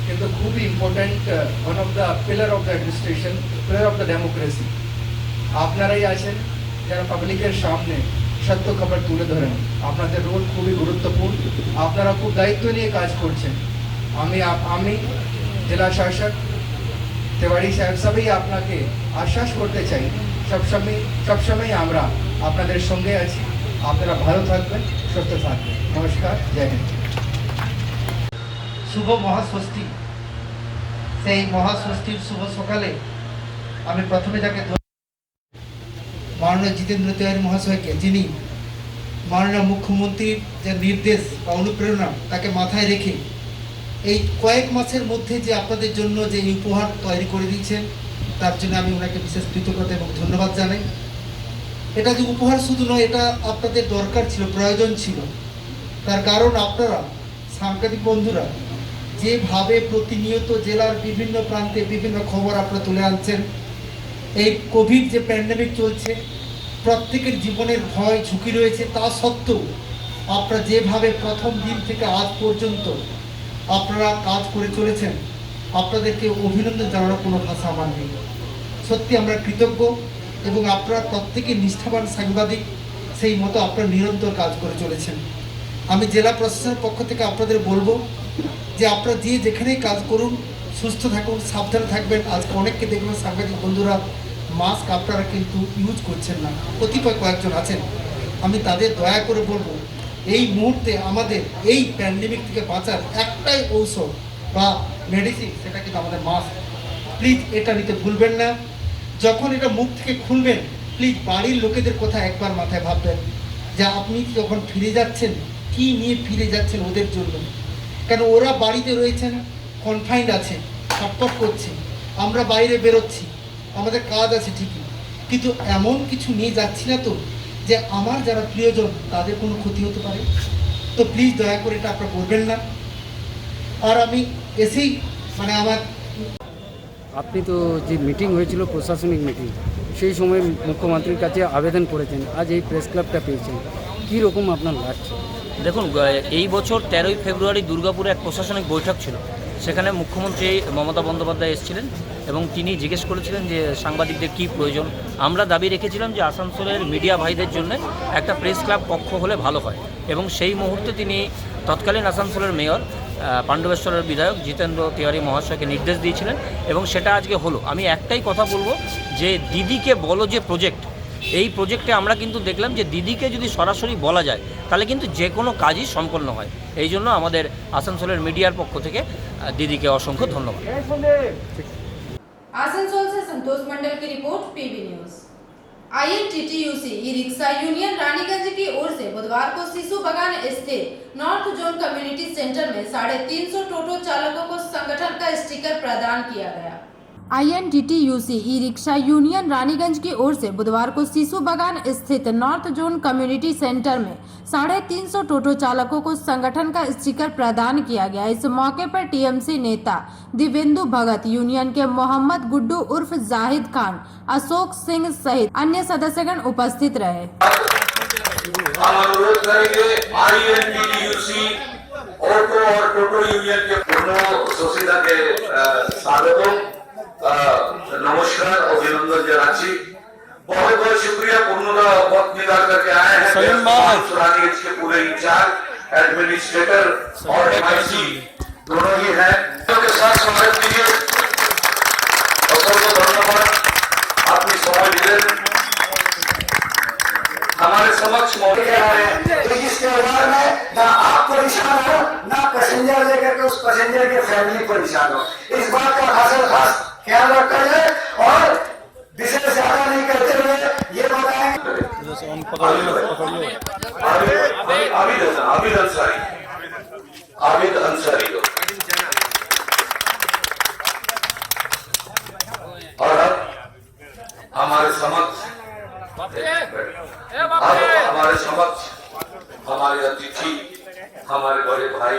কিন্তু খুবই important, one of the pillar of the administration, pillar of the democracy. আপনারাই আছেন যারা পাবলিকের সামনে সত্য খবর তুলে ধরেন। আপনাদের রোল খুবই গুরুত্বপূর্ণ, আপনারা খুব দায়িত্ব নিয়ে কাজ করছেন। আমি জেলা শাসক তিওয়ারি সাহেব সবাই আপনাকে আশ্বাস করতে চাই, সবসময় আমরা আপনাদের সঙ্গে আছি। আপনারা ভালো থাকবেন, সুস্থ থাকবেন। নমস্কার, জয় হিন্দ।
শুভ মহাষষ্ঠী, সেই মহাষষ্ঠীর শুভ সকালে আমি প্রথমে যাকে মাননীয় জিতেন্দ্র তিওয়ারি মহাশয়কে, যিনি মাননীয় মুখ্যমন্ত্রীর যে নির্দেশ বা অনুপ্রেরণা তাকে মাথায় রেখে এই কয়েক মাসের মধ্যে যে আপনাদের জন্য যে উপহার তৈরি করে দিয়েছেন, তার জন্য আমি ওনাকে বিশেষ কৃতজ্ঞতা এবং ধন্যবাদ জানাই। এটা যে উপহার শুধু নয়, এটা আপনাদের দরকার ছিল, প্রয়োজন ছিল। তার কারণ আপনারা সাংবাদিক বন্ধুরা যেভাবে প্রতিনিয়ত জেলার বিভিন্ন প্রান্তে বিভিন্ন খবর আপনারা তুলে আনছেন, এই কোভিড যে প্যান্ডেমিক চলছে, প্রত্যেকের জীবনের ভয় ঝুঁকি রয়েছে, তা সত্ত্বেও আপনারা যেভাবে প্রথম দিন থেকে আজ পর্যন্ত আপনারা কাজ করে চলেছেন, আপনাদেরকে অভিনন্দন জানানোর কোনো ভাষা আমার নেই। সত্যি আমরা কৃতজ্ঞ এবং আপনারা প্রত্যেকে নিষ্ঠাবান সাংবাদিক, সেই মতো আপনারা নিরন্তর কাজ করে চলেছেন। আমি জেলা প্রশাসনের পক্ষ থেকে আপনাদের বলবো যে আপনারা যে যেখানেই কাজ করুন, সুস্থ থাকুন, সাবধানে থাকবেন। আজকে অনেককে দেখবেন সাংবাদিক বন্ধুরা মাস্ক আপনারা কিন্তু ইউজ করছেন না, কতিপয় কয়েকজন আছেন। আমি তাদের দয়া করে বলবো, এই মুহূর্তে আমাদের এই প্যান্ডেমিক থেকে বাঁচার একটাই ঔষধ বা মেডিসিন, সেটা কিন্তু আমাদের মাস্ক। প্লিজ এটা নিতে ভুলবেন না। যখন এটা মুখ থেকে খুলবেন, প্লিজ বাড়ির লোকেদের কথা একবার মাথায় ভাববেন যে আপনি যখন ফিরে যাচ্ছেন, কি নিয়ে ফিরে যাচ্ছেন ওদের জন্য। কেন ওরা বাড়িতে রয়েছেন, কনফাইন্ড আছে, ছটফট করছে, আমরা বাইরে বেরোচ্ছি, আমাদের কাজ আছে ঠিকই, কিন্তু এমন কিছু নিয়ে যাচ্ছি না তো যে আমার যারা প্রিয়জন তাদের কোনো ক্ষতি হতে পারে। তো প্লিজ দয়া করে এটা আপনারা করবেন না। আর আমি এসেই আমার
আপনি তো যে মিটিং হয়েছিল প্রশাসনিক মিটিং, সেই সময় মুখ্যমন্ত্রীর কাছে আবেদন করেছেন, আজ এই প্রেস ক্লাবটা পেয়েছেন, কী রকম আপনার লাগছে?
দেখুন, এই বছর 13ই ফেব্রুয়ারি দুর্গাপুরে এক প্রশাসনিক বৈঠক ছিল। সেখানে মুখ্যমন্ত্রী মমতা বন্দ্যোপাধ্যায় এসেছিলেন এবং তিনি জিজ্ঞেস করেছিলেন যে সাংবাদিকদের কী প্রয়োজন। আমরা দাবি রেখেছিলাম যে আসানসোলের মিডিয়া ভাইদের জন্য একটা প্রেস ক্লাব কক্ষ হলে ভালো হয়, এবং সেই মুহূর্তে তিনি তৎকালীন আসানসোলের মেয়র পাণ্ডবেশ্বরের বিধায়ক জিতেন্দ্র তিওয়ারি মহাশয়কে নির্দেশ দিয়েছিলেন এবং সেটা আজকে হলো। আমি একটাই কথা বলবো যে দিদিকে বলো যে প্রজেক্ট, এই প্রজেক্টে আমরা কিন্তু দেখলাম যে দিদিকে যদি সরাসরি বলা যায় তাহলে কিন্তু যে কোনো কাজই সম্পন্ন হয়। এই জন্য আমাদের আসানসোলের মিডিয়ার পক্ষ থেকে দিদিকে অসংখ্য ধন্যবাদ।
आसनसोल से संतोष मंडल की report PB news. INTTUC e rickshaw union Raniganj की ओर से बुधवार को शिशु बगान स्थित नॉर्थ जोन कम्युनिटी सेंटर में 350 टोटो चालकों को संगठन का स्टिकर प्रदान किया गया। INTTUC e rickshaw union Raniganj की ओर से बुधवार को शिशु बगान स्थित नॉर्थ जोन कम्युनिटी सेंटर में 350 टोटो चालकों को संगठन का स्टिकर प्रदान किया गया। इस मौके पर टीएमसी नेता दिवेंदु भगत, यूनियन के मोहम्मद गुड्डू उर्फ जाहिद खान, अशोक सिंह सहित अन्य सदस्यगण उपस्थित रहे।
हम अनुरोध करेंगे INTTUC ऑटो और टोटो यूनियन के दोनों सोसाइटी के साधकों नमस्कार अभिनंदन জানাচ্ছি। बहुत बहुत शुक्रिया पूर्णता वक्त निकाल करके आए हैं रानीगंज के पूरे इंचार्ज एडमिनिस्ट्रेटर और MIC दोनों ही हैं। के साथ स्वागत कीजिए। असंख्य धन्यवाद आपकी समय दिलें हमारे समक्ष मौजूद है। इस त्योहार में ना आप परेशान हो ना पैसेंजर लेकर के उस पैसेंजर के फैमिली परेशान हो। इस बात का खास ख्याल रखा जाए और विशेष ज्यादा नहीं करते हुए ये बताएं आबिद अंसारी और अब हमारे समक्ष हमारे अतिथि, हमारे बड़े भाई,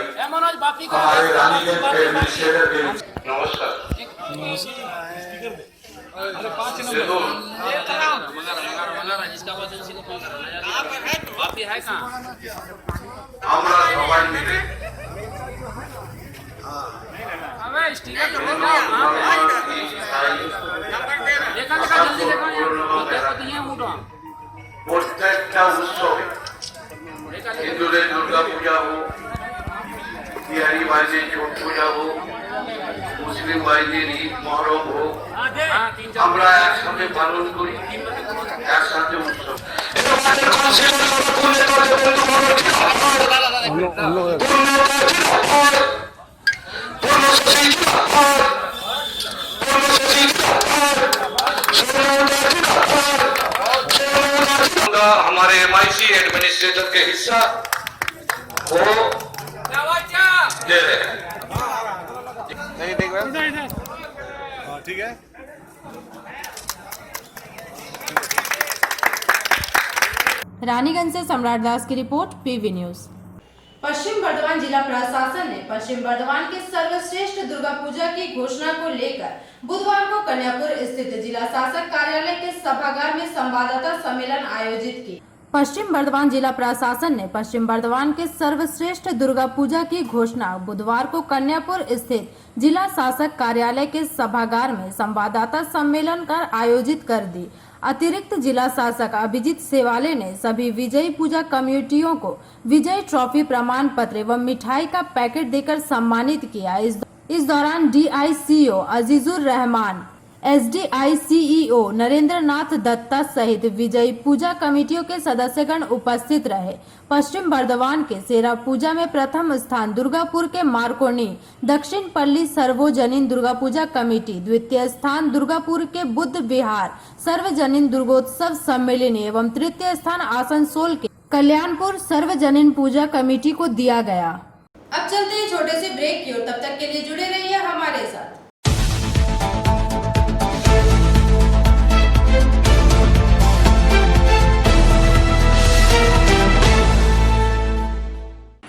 हमारे रानीगंज के एडमिनिस्ट्रेटर के नमस्कार। আমরা সবাই মিলে প্রত্যেকটা উৎসবে হিন্দুদের দুর্গা পূজা হোক, বিহারি ভাইদের ছট পূজা হোক, মুসলিম ভাইদের ঈদ মহরম হোক, আমরা একসাথে পালন করি, একসাথে উৎসব। हमारे MIC एडमिनिस्ट्रेटर के हिस्सा वो दे रहे हैं। ठीक है।
रानीगंज से सम्राट दास की रिपोर्ट पीवी न्यूज। पश्चिम बर्धमान जिला प्रशासन ने पश्चिम बर्धमान के सर्वश्रेष्ठ दुर्गा पूजा की घोषणा को लेकर बुधवार को कन्यापुर स्थित जिला शासक कार्यालय के सभागार में संवाददाता सम्मेलन आयोजित किया। पश्चिम बर्धमान जिला प्रशासन ने पश्चिम बर्धमान के सर्वश्रेष्ठ दुर्गा पूजा की घोषणा बुधवार को कन्यापुर स्थित जिला शासक कार्यालय के सभागार में संवाददाता सम्मेलन कर आयोजित कर दी। अतिरिक्त जिला शासक अभिजीत सेवाले ने सभी विजयी पूजा कमेटियों को विजय ट्रॉफी, प्रमाण पत्र एवं मिठाई का पैकेट देकर सम्मानित किया। इस दौरान DICO Azizur Rahman, SDI CEO Narendra नाथ दत्ता सहित विजयी पूजा कमेटियों के सदस्यगण उपस्थित रहे। पश्चिम बर्धमान के सेरा पूजा में प्रथम स्थान दुर्गापुर के मारकोनी दक्षिण पल्ली सर्वजनीन दुर्गा पूजा कमेटी, द्वितीय स्थान दुर्गापुर के बुद्ध विहार सर्वजनीन दुर्गोत्सव सम्मेलनी एवं तृतीय स्थान आसनसोल के कल्याणपुर सर्वजनीन पूजा कमेटी को दिया गया। अब चलते हैं छोटे से ब्रेक की ओर, तब तक के लिए जुड़े रहिए हमारे साथ।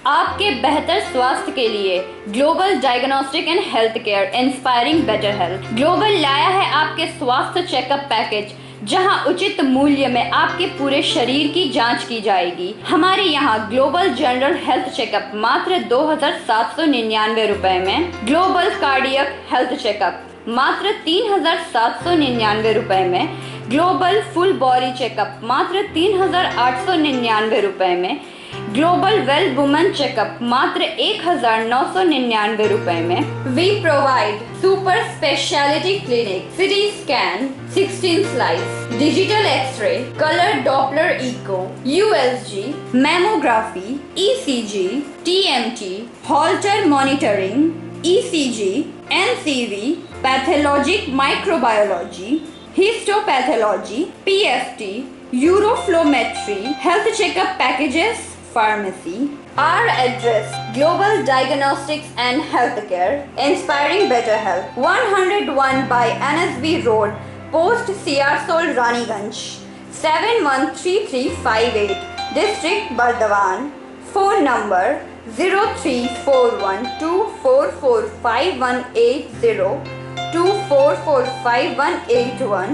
आपके बेहतर स्वास्थ्य के लिए global diagnostic and health care inspiring better health global लाया है आपके स्वास्थ्य चेकअप पैकेज, जहां उचित मूल्य में आपके पूरे शरीर की जांच की जाएगी। हमारे यहां ग्लोबल जनरल हेल्थ चेकअप मात्र 2,799 रुपए में, ग्लोबल कार्डियक हेल्थ चेकअप मात्र 3,799 रुपए में, ग्लोबल फुल बॉडी चेकअप मात्र 3,899 रुपए में, ग्लोबल वेल वुमेन चेकअप मात्र 1999 रुपए में। We provide super speciality clinic, CT scan, 16 slice, digital x ray, colour Doppler echo, USG, mammography, ECG, TMT, Holter monitoring, ECG, NCV, pathologic microbiology, histopathology, PFT, uroflowmetry, health checkup packages, pharmacy. Our address: Global Diagnostics and Healthcare, Inspiring Better Health, 101 by NSB Road, Post Siarsol, Raniganj, 713358, District Bardhaman. Phone number 0341244580, 24458181,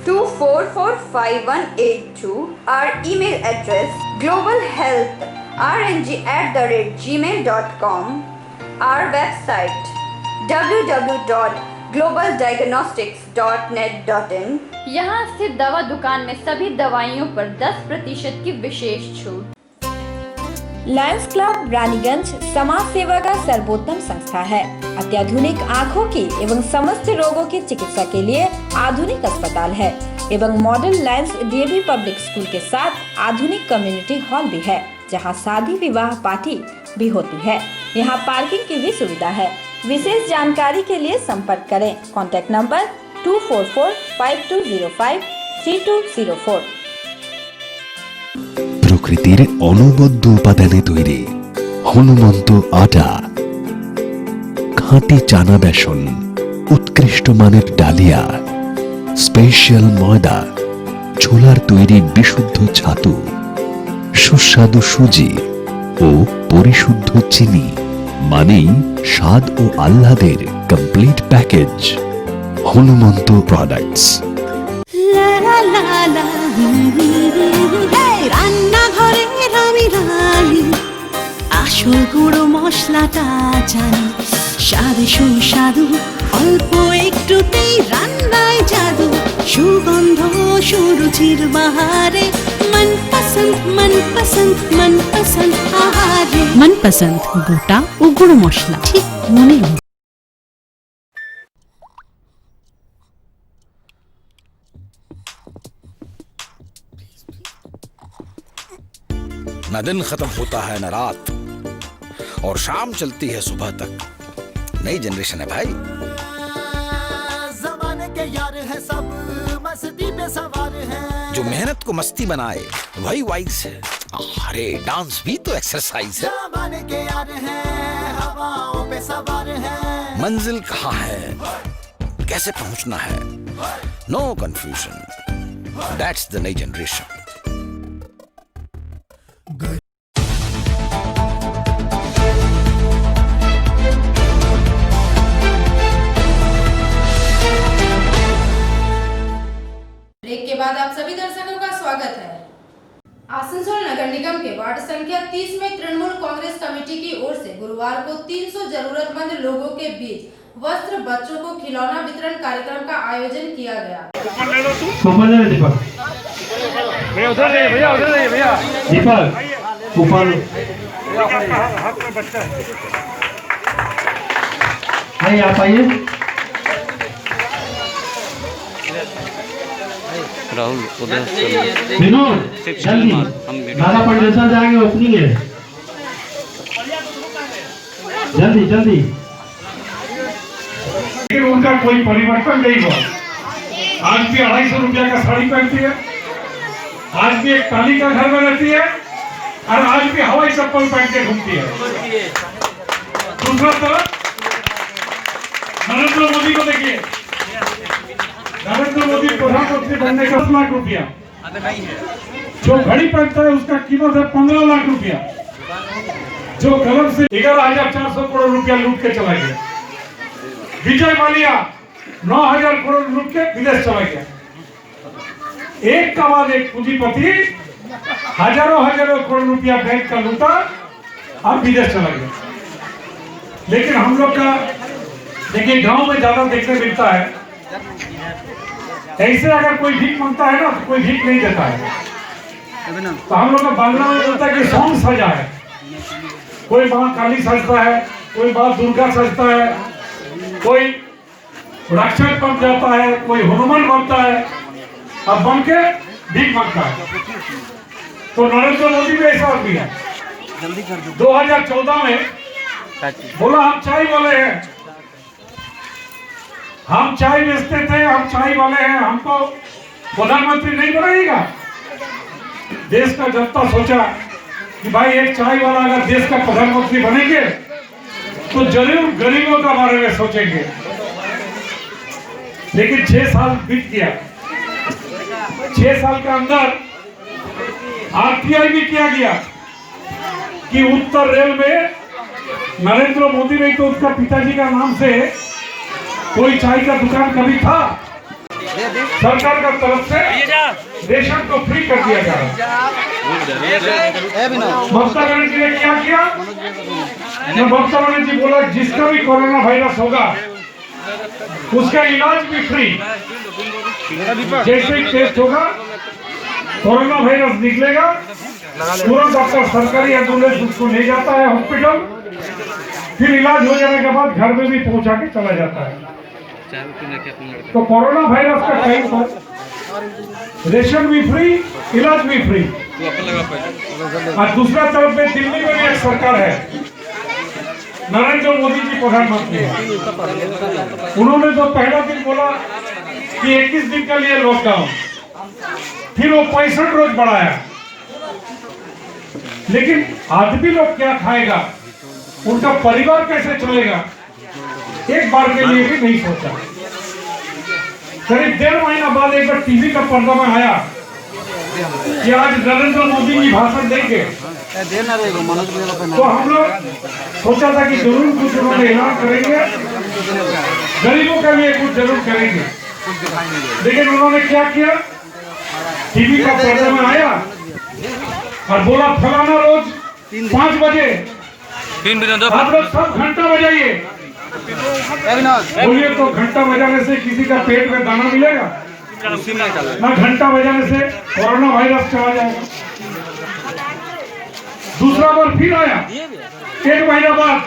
24458182. Our email address: globalhealthrng@gmail.com. Our website: www.globaldiagnostics.net.in. यहाँ स्थित दवा दुकान में सभी दवाइयों पर 10% की विशेष छूट।
लायंस क्लब रानीगंज समाज सेवा का सर्वोत्तम संस्था है। अत्याधुनिक आँखों की एवं समस्त रोगों की चिकित्सा के लिए आधुनिक अस्पताल है एवं model Lions DAV public school के साथ आधुनिक कम्युनिटी हॉल भी है, जहां शादी विवाह पार्टी भी होती है। यहां पार्किंग की भी सुविधा है। विशेष जानकारी के लिए संपर्क करें। Contact number 244-5205-3204।
প্রকৃতির অনবদ্য উপাদানে তৈরি হনুমন্ত আটা, খাঁটি চানা বেসন, উৎকৃষ্ট মানের ডালিয়া, স্পেশাল ময়দা, ছোলার তৈরি বিশুদ্ধ ছাতু, সুস্বাদু সুজি ও পরিশুদ্ধ চিনি, মানেই স্বাদ ও আহ্লাদের কমপ্লিট প্যাকেজ। হনুমন্ত প্রোডাক্টস।
রান্নাঘরে আমি রানী, আসল গুঁড়ো মশলাটা জানি, স্বাদে সুস্বাদু, অল্প একটুতেই রান্নায় জাদু, সুগন্ধ সুরুচির বাহারে, মনপসন্দ মনপসন্দ মনপসন্দ আহারে। মনপসন্দ গোটা ও গুঁড়ো মশলা ঠিক মনের মতো।
न दिन खत्म होता है न रात, और शाम चलती है सुबह तक। नई जनरेशन है भाई।
जमाने के यार है सब, मस्ती पे सवार है।
जो मेहनत को मस्ती बनाए वही वाइज है। अरे डांस भी तो एक्सरसाइज है।
जमाने के यार है, हवाओं पे सवार है।
मंजिल कहाँ है, कैसे पहुंचना है, नो कंफ्यूजन। दैट्स द नई जनरेशन।
ब्रेक के बाद आप सभी दर्शकों का स्वागत है। आसनसोल नगर निगम के वार्ड संख्या 30 में तृणमूल कांग्रेस कमेटी की ओर से गुरुवार को 300 जरूरतमंद लोगों के बीच वस्त्र, बच्चों को खिलौना वितरण कार्यक्रम का आयोजन किया गया।
भैया उधर जाइए, भैया उधर जाइए, भैया
दीपक ऊपर
हाथ में बच्चा है।
आइए, आप आइए।
राहुल उधर
विनोद जल्दी, दादा पटेल जाएंगे, ओपनिंग है, जल्दी जल्दी।
लेकिन उनका कोई परिवर्तन नहीं हुआ। आज भी 250 रुपया का साड़ी पहनती है, आज भी एक टाली का घर में रहती है, और आज भी हवाई चप्पल पहन के घूमती है। दूसरा तरफ नरेंद्र मोदी को देखिए, नरेंद्र मोदी प्रधानमंत्री बनने का 10 लाख रुपया, जो घड़ी पहनता है उसका कीमत है 15 लाख रुपया, जो कलम से 11,400 करोड़ रुपया लूट के चला गया। विजय माल्या 9,000 करोड़ लूट के विदेश चला गया। एक का बाद एक पूंजीपति हजारों करोड़ रुपया बैंक का लूटा और विदेश चला गया। लेकिन हम लोग का देखिए गांव में ज्यादा देखने मिलता है। ऐसे अगर कोई भीख मांगता है ना तो कोई भीख नहीं देता है। तो हम लोग का बांग्ला में बोलता है कि सॉन्ग सजा है, कोई माँ काली सजता है, कोई माँ दुर्गा सजता है, कोई राक्षस बन जाता है, कोई हनुमान बनता है, अब बन के भीख मांगता है। तो नरेंद्र मोदी भी ऐसा आदमी है। 2014 में बोला हम चाय वाले हैं, हम चाय बेचते थे, हम चाय वाले हैं, हमको प्रधानमंत्री नहीं बनाएगा। देश का जनता सोचा कि भाई एक चाय वाला अगर देश का प्रधानमंत्री बनेंगे तो जरूर गरीबों का बारे में सोचेंगे। लेकिन 6 साल बीत गया, 6 साल के अंदर आरटीआई भी किया गया कि उत्तर रेल में नरेंद्र मोदी नहीं तो उसका पिताजी का नाम से कोई चाय का दुकान कभी था। सरकार का तरफ से रेशन को फ्री कर दिया जा रहा है। ममता बनर्जी ने क्या किया? ममता बनर्जी बोला जिसका भी कोरोना वायरस होगा उसका इलाज भी फ्री। जैसे ही टेस्ट होगा कोरोना वायरस निकलेगा, तुरंत डॉक्टर सरकारी एम्बुलेंस उसको ले जाता है हॉस्पिटल, फिर इलाज हो जाने के बाद घर में भी पहुंचा के चला जाता है। तो कोरोना वायरस का टाइम पर रेशन भी फ्री, इलाज भी फ्री। और दूसरा तरफ में दिल्ली में भी एक सरकार है, नरेंद्र मोदी जी प्रधानमंत्री है। उन्होंने तो पहला दिन बोला कि 21 दिन के लिए लॉकडाउन, फिर वो 65 रोज बढ़ाया। लेकिन आदमी लोग क्या खाएगा, उनका परिवार कैसे चलेगा, एक बार के लिए भी नहीं सोचा। करीब 1.5 महीना बाद एक बार टीवी का पर्दा में आया कि आज नरेंद्र मोदी जी भाषण देंगे। तो हम लोग सोचा था कि जरूर कुछ उन्होंने ऐलान करेंगे, गरीबों के लिए कुछ जरूर करेंगे। लेकिन उन्होंने क्या किया, टीवी का पर्दा में आया और बोला फलाना रोज 5 बजे आप लोग सब घंटा बजाइए। बोलिए तो घंटा बजाने से किसी का पेट में दाना मिलेगा ना, घंटा बजाने से कोरोना वायरस चला जाएगा। दूसरा बार फिर आया 1 महीना बाद,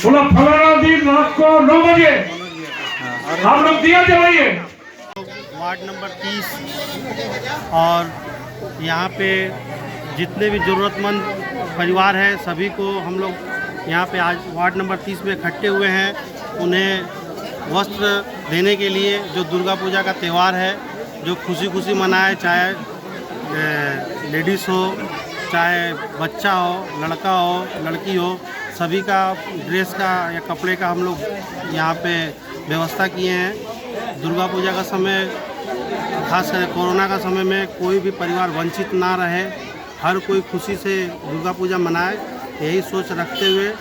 बोला फलाना दिन रात को 9 बजे आप लोग दिया जलाइए।
वार्ड नंबर 30 और यहाँ पे जितने भी ज़रूरतमंद परिवार हैं सभी को हम लोग यहाँ पे आज वार्ड नंबर 30 में इकट्ठे हुए हैं। उन्हें वस्त्र देने के लिए, जो दुर्गा पूजा का त्यौहार है जो खुशी खुशी मनाए, चाहे लेडीज़ हो, चाहे बच्चा हो, लड़का हो, लड़की हो, सभी का ड्रेस का या कपड़े का हम लोग यहाँ पे व्यवस्था किए हैं। दुर्गा पूजा का समय, खासकर कोरोना का समय में कोई भी परिवार वंचित ना रहे, हर कोई खुशी से दुर्गा पूजा मनाए, यही सोच रखते हुए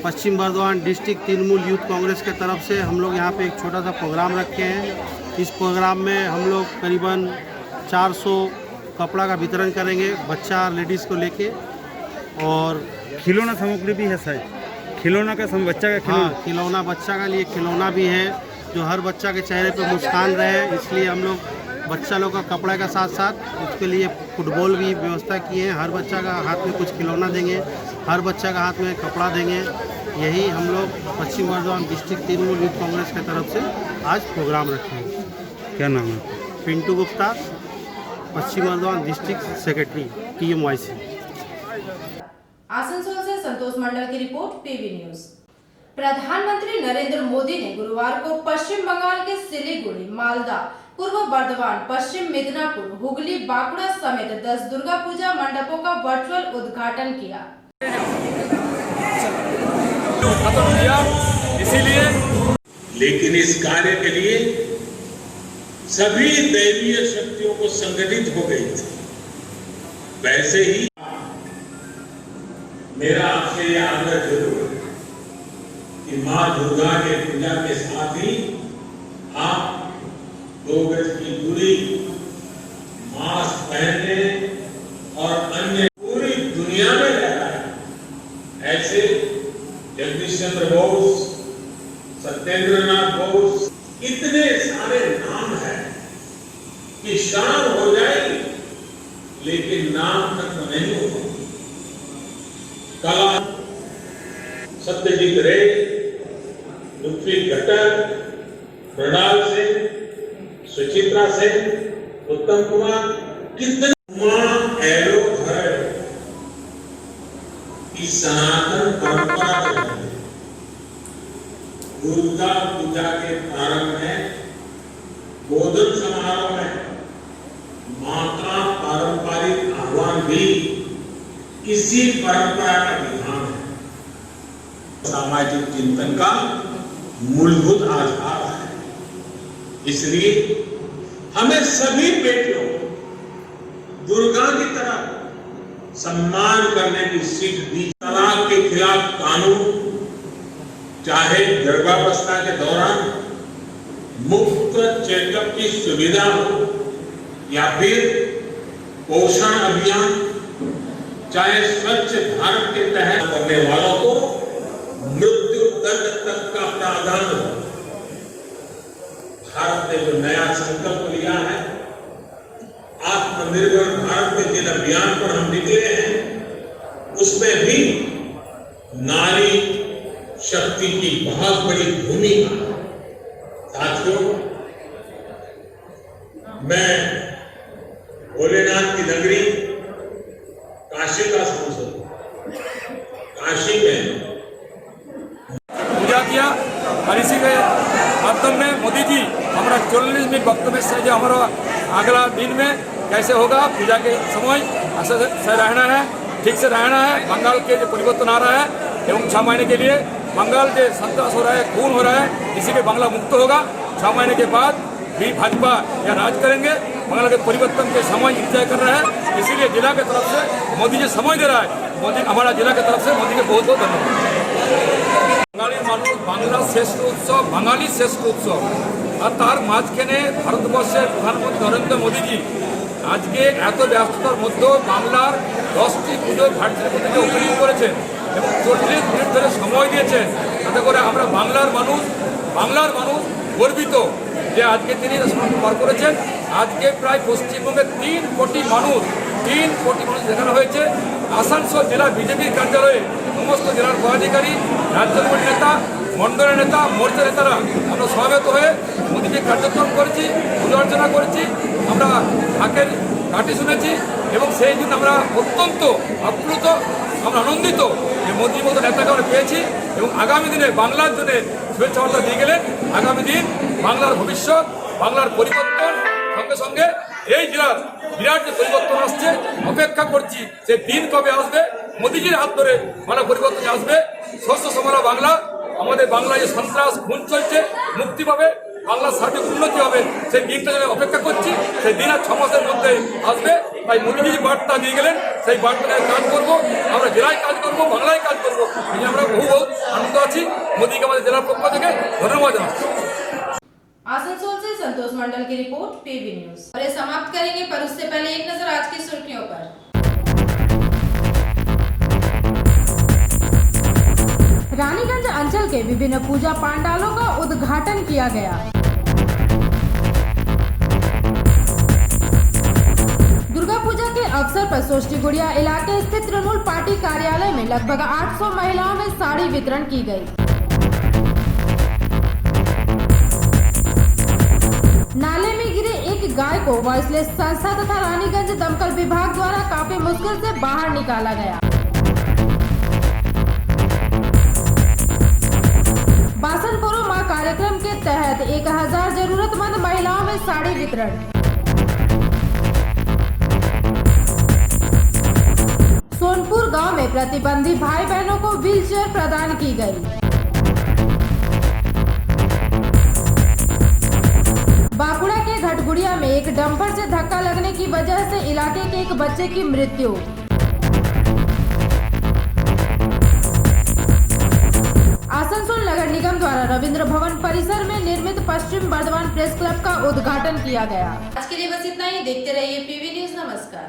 पश्चिम बर्धमान डिस्ट्रिक्ट तृणमूल यूथ कांग्रेस के तरफ से हम लोग यहाँ पे एक छोटा सा प्रोग्राम रखे हैं। इस प्रोग्राम में हम लोग करीबन 400 कपड़ा का वितरण करेंगे बच्चा और लेडीज़ को लेके, और
खिलौना सामग्री भी है सर, खिलौना का बच्चा का खिलौना,
हाँ, खिलौना बच्चा का लिए खिलौना भी है जो हर बच्चा के चेहरे पे मुस्कान रहे, इसलिए हम लोग बच्चा लोग का कपड़ा के साथ साथ उसके लिए फुटबॉल भी व्यवस्था किए हैं। हर बच्चा का हाथ में कुछ खिलौना देंगे, हर बच्चा का हाथ में कपड़ा देंगे। यही हम लोग पश्चिम बर्धमान डिस्ट्रिक्ट तृणमूल यूथ कांग्रेस की तरफ से आज प्रोग्राम रखे हैं।
क्या नाम है?
Pintu Gupta, Paschim Bardhaman district secretary TMYC।
Asansol से संतोष मंडल की रिपोर्ट, PV न्यूज। प्रधानमंत्री नरेंद्र मोदी ने गुरुवार को पश्चिम बंगाल के सिलीगुड़ी, मालदा, पूर्व बर्धमान, पश्चिम मिदनापुर, हुगली, बांकुड़ा समेत 10 दुर्गा पूजा मंडपों का वर्चुअल उद्घाटन किया।
इसीलिए लेकिन इस कार्य के लिए सभी दैवीय शक्तियों को संगठित हो गई थी। वैसे ही मेरा आपसे ये आग्रह जरूर है कि मां दुर्गा के पूजा के साथ ही आप 2 गज की दूरी, मास्क पहनने और अन्य पूरी दुनिया में रह रहा है ऐसे जगदीश चंद्र बोस, सत्येंद्रनाथ बोस, इतने सारे नाम हैं कि शान हो जाएगी नाम खत्म नहीं होगा। कला सत्यजीत रे, लुत्फी घटक, मृणाल सिंह, सुचित्रा सिंह, उत्तम कुमार, कितने एरो घर की सनातन परंपरा चल दुर्गा पूजा के प्रारंभ में गोधन समारोह में मां का पारंपरिक आह्वान भी इसी परंपरा का विधान है। सामाजिक चिंतन का मूलभूत आधार है। इसलिए हमें सभी बेटियों दुर्गा की तरह सम्मान करने की सीख दी। तलाक के खिलाफ कानून, चाहे गर्भावस्था के दौरान मुफ्त चेकअप की सुविधा हो या फिर पोषण अभियान, चाहे स्वच्छ भारत के तहत करने वालों को मृत्यु दंड तक का प्रावधान हो। भारत ने जो नया संकल्प लिया है, आत्मनिर्भर भारत के जिन अभियान पर हम निकले हैं, उसमें भी नारी शक्ति की बहुत बड़ी भूमिका है। साथियों, मैं भोलेनाथ की नगरी काशी का सांसद हूं। काशी में
पूजा किया और इसी के माध्यम में मोदी जी हमारा 40 मिनट वक्तव्य से जो हमारा अगला दिन में कैसे होगा पूजा के समय ऐसे रहना है, ठीक से रहना है। बंगाल के जो परिवर्तन आ रहा है एवं 6 महीने के लिए बंगाल जो संतोष हो रहा है, खून हो रहा है, इसी के बांग्ला मुक्त होगा। 6 महीने के बाद भी भाजपा या राज करेंगे। बांग्ला के परिवर्तन के समय इंतजार कर रहा है। इसीलिए जिला के तरफ से मोदी जी समय दे रहा है। मोदी हमारा जिला के तरफ से मोदी के बहुत बहुत धन्यवाद। বাঙালির মানুষ বাংলার শ্রেষ্ঠ উৎসব, বাঙালির শ্রেষ্ঠ উৎসব। আর তার মাঝখানে ভারতবর্ষের প্রধানমন্ত্রী নরেন্দ্র মোদীজি আজকে এত ব্যস্ততার মধ্যেও বাংলার 10টি পুজোর ভার্চুয়াল পুজোকে ওপেনিং করেছেন এবং 40 মিনিট ধরে সময় দিয়েছেন। তাতে করে আমরা বাংলার মানুষ গর্বিত যে আজকে তিনি পার করেছেন। আজকে প্রায় পশ্চিমবঙ্গে 3 কোটি মানুষ দেখানো হয়েছে। আসানসোল জেলা বিজেপির কার্যালয়ে সমস্ত জেলার পদাধিকারী, রাজ্য নেতা, মন্ডলের নেতা, মোর্চা নেতারা আমরা সমবেত হয়ে মোদীকে কার্যক্রম করেছি, পূজা অর্চনা করেছি, আমরা ঢাকের ঘাটি শুনেছি এবং সেই জন্য আমরা অত্যন্ত আপ্লুত, আমরা আনন্দিত যে মোদীর মতো নেতাকে আমরা পেয়েছি এবং আগামী দিনে বাংলার জন্য শুভেচ্ছা বার্তা দিয়ে গেলেন। আগামী দিন বাংলার ভবিষ্যৎ, বাংলার পরিবর্তন, সঙ্গে সঙ্গে এই জেলার বিরাট যে পরিবর্তন আসছে, অপেক্ষা করছি সে দিন কবে আসবে। মোদীজির হাত ধরে বাংলা পরিবর্তন আসবে। শস্য শ্যামলা বাংলা, আমাদের বাংলায় যে সন্ত্রাস খুন চলছে মুক্তি পাবে, বাংলার সার্বিক উন্নতি হবে, সেই দিনটা যেন অপেক্ষা করছি। সেই দিন আর 6 মাসের মধ্যে আসবে। তাই মোদীজি যে বার্তা দিয়ে গেলেন সেই বার্তা নিয়ে কাজ করবো। আমরা জেলায় কাজ করবো, বাংলায় কাজ করবো। এই আমরা বহুত আনন্দ আছি। মোদীকে আমাদের জেলার পক্ষ থেকে ধন্যবাদ জানাচ্ছি।
आसनसोल से संतोष मंडल की रिपोर्ट पीवी न्यूज। और ये समाप्त करेंगे, पर उससे पहले एक नजर आज की सुर्खियों पर। रानीगंज अंचल के विभिन्न पूजा पंडालों का उद्घाटन किया गया। दुर्गा पूजा के अवसर पर सोष्टीगुड़िया इलाके स्थित तृणमूल पार्टी कार्यालय में लगभग 800 महिलाओं में साड़ी वितरण की गई। नाले में गिरे एक गाय को वॉइसलेस संस्था तथा रानीगंज दमकल विभाग द्वारा काफी मुश्किल से बाहर निकाला गया। बासनपुरो मां कार्यक्रम के तहत 1000 जरूरतमंद महिलाओं में साड़ी वितरण। सोनपुर गांव में प्रतिबंधी भाई बहनों को व्हीलचेयर प्रदान की गई। बांकुड़ा के घटगुड़िया में एक डंपर से धक्का लगने की वजह से इलाके के एक बच्चे की मृत्यु। आसनसोल नगर निगम द्वारा रविंद्र भवन परिसर में निर्मित पश्चिम बर्धमान प्रेस क्लब का उद्घाटन किया गया। आज के लिए बस इतना ही। देखते रहिए पीवी न्यूज। नमस्कार।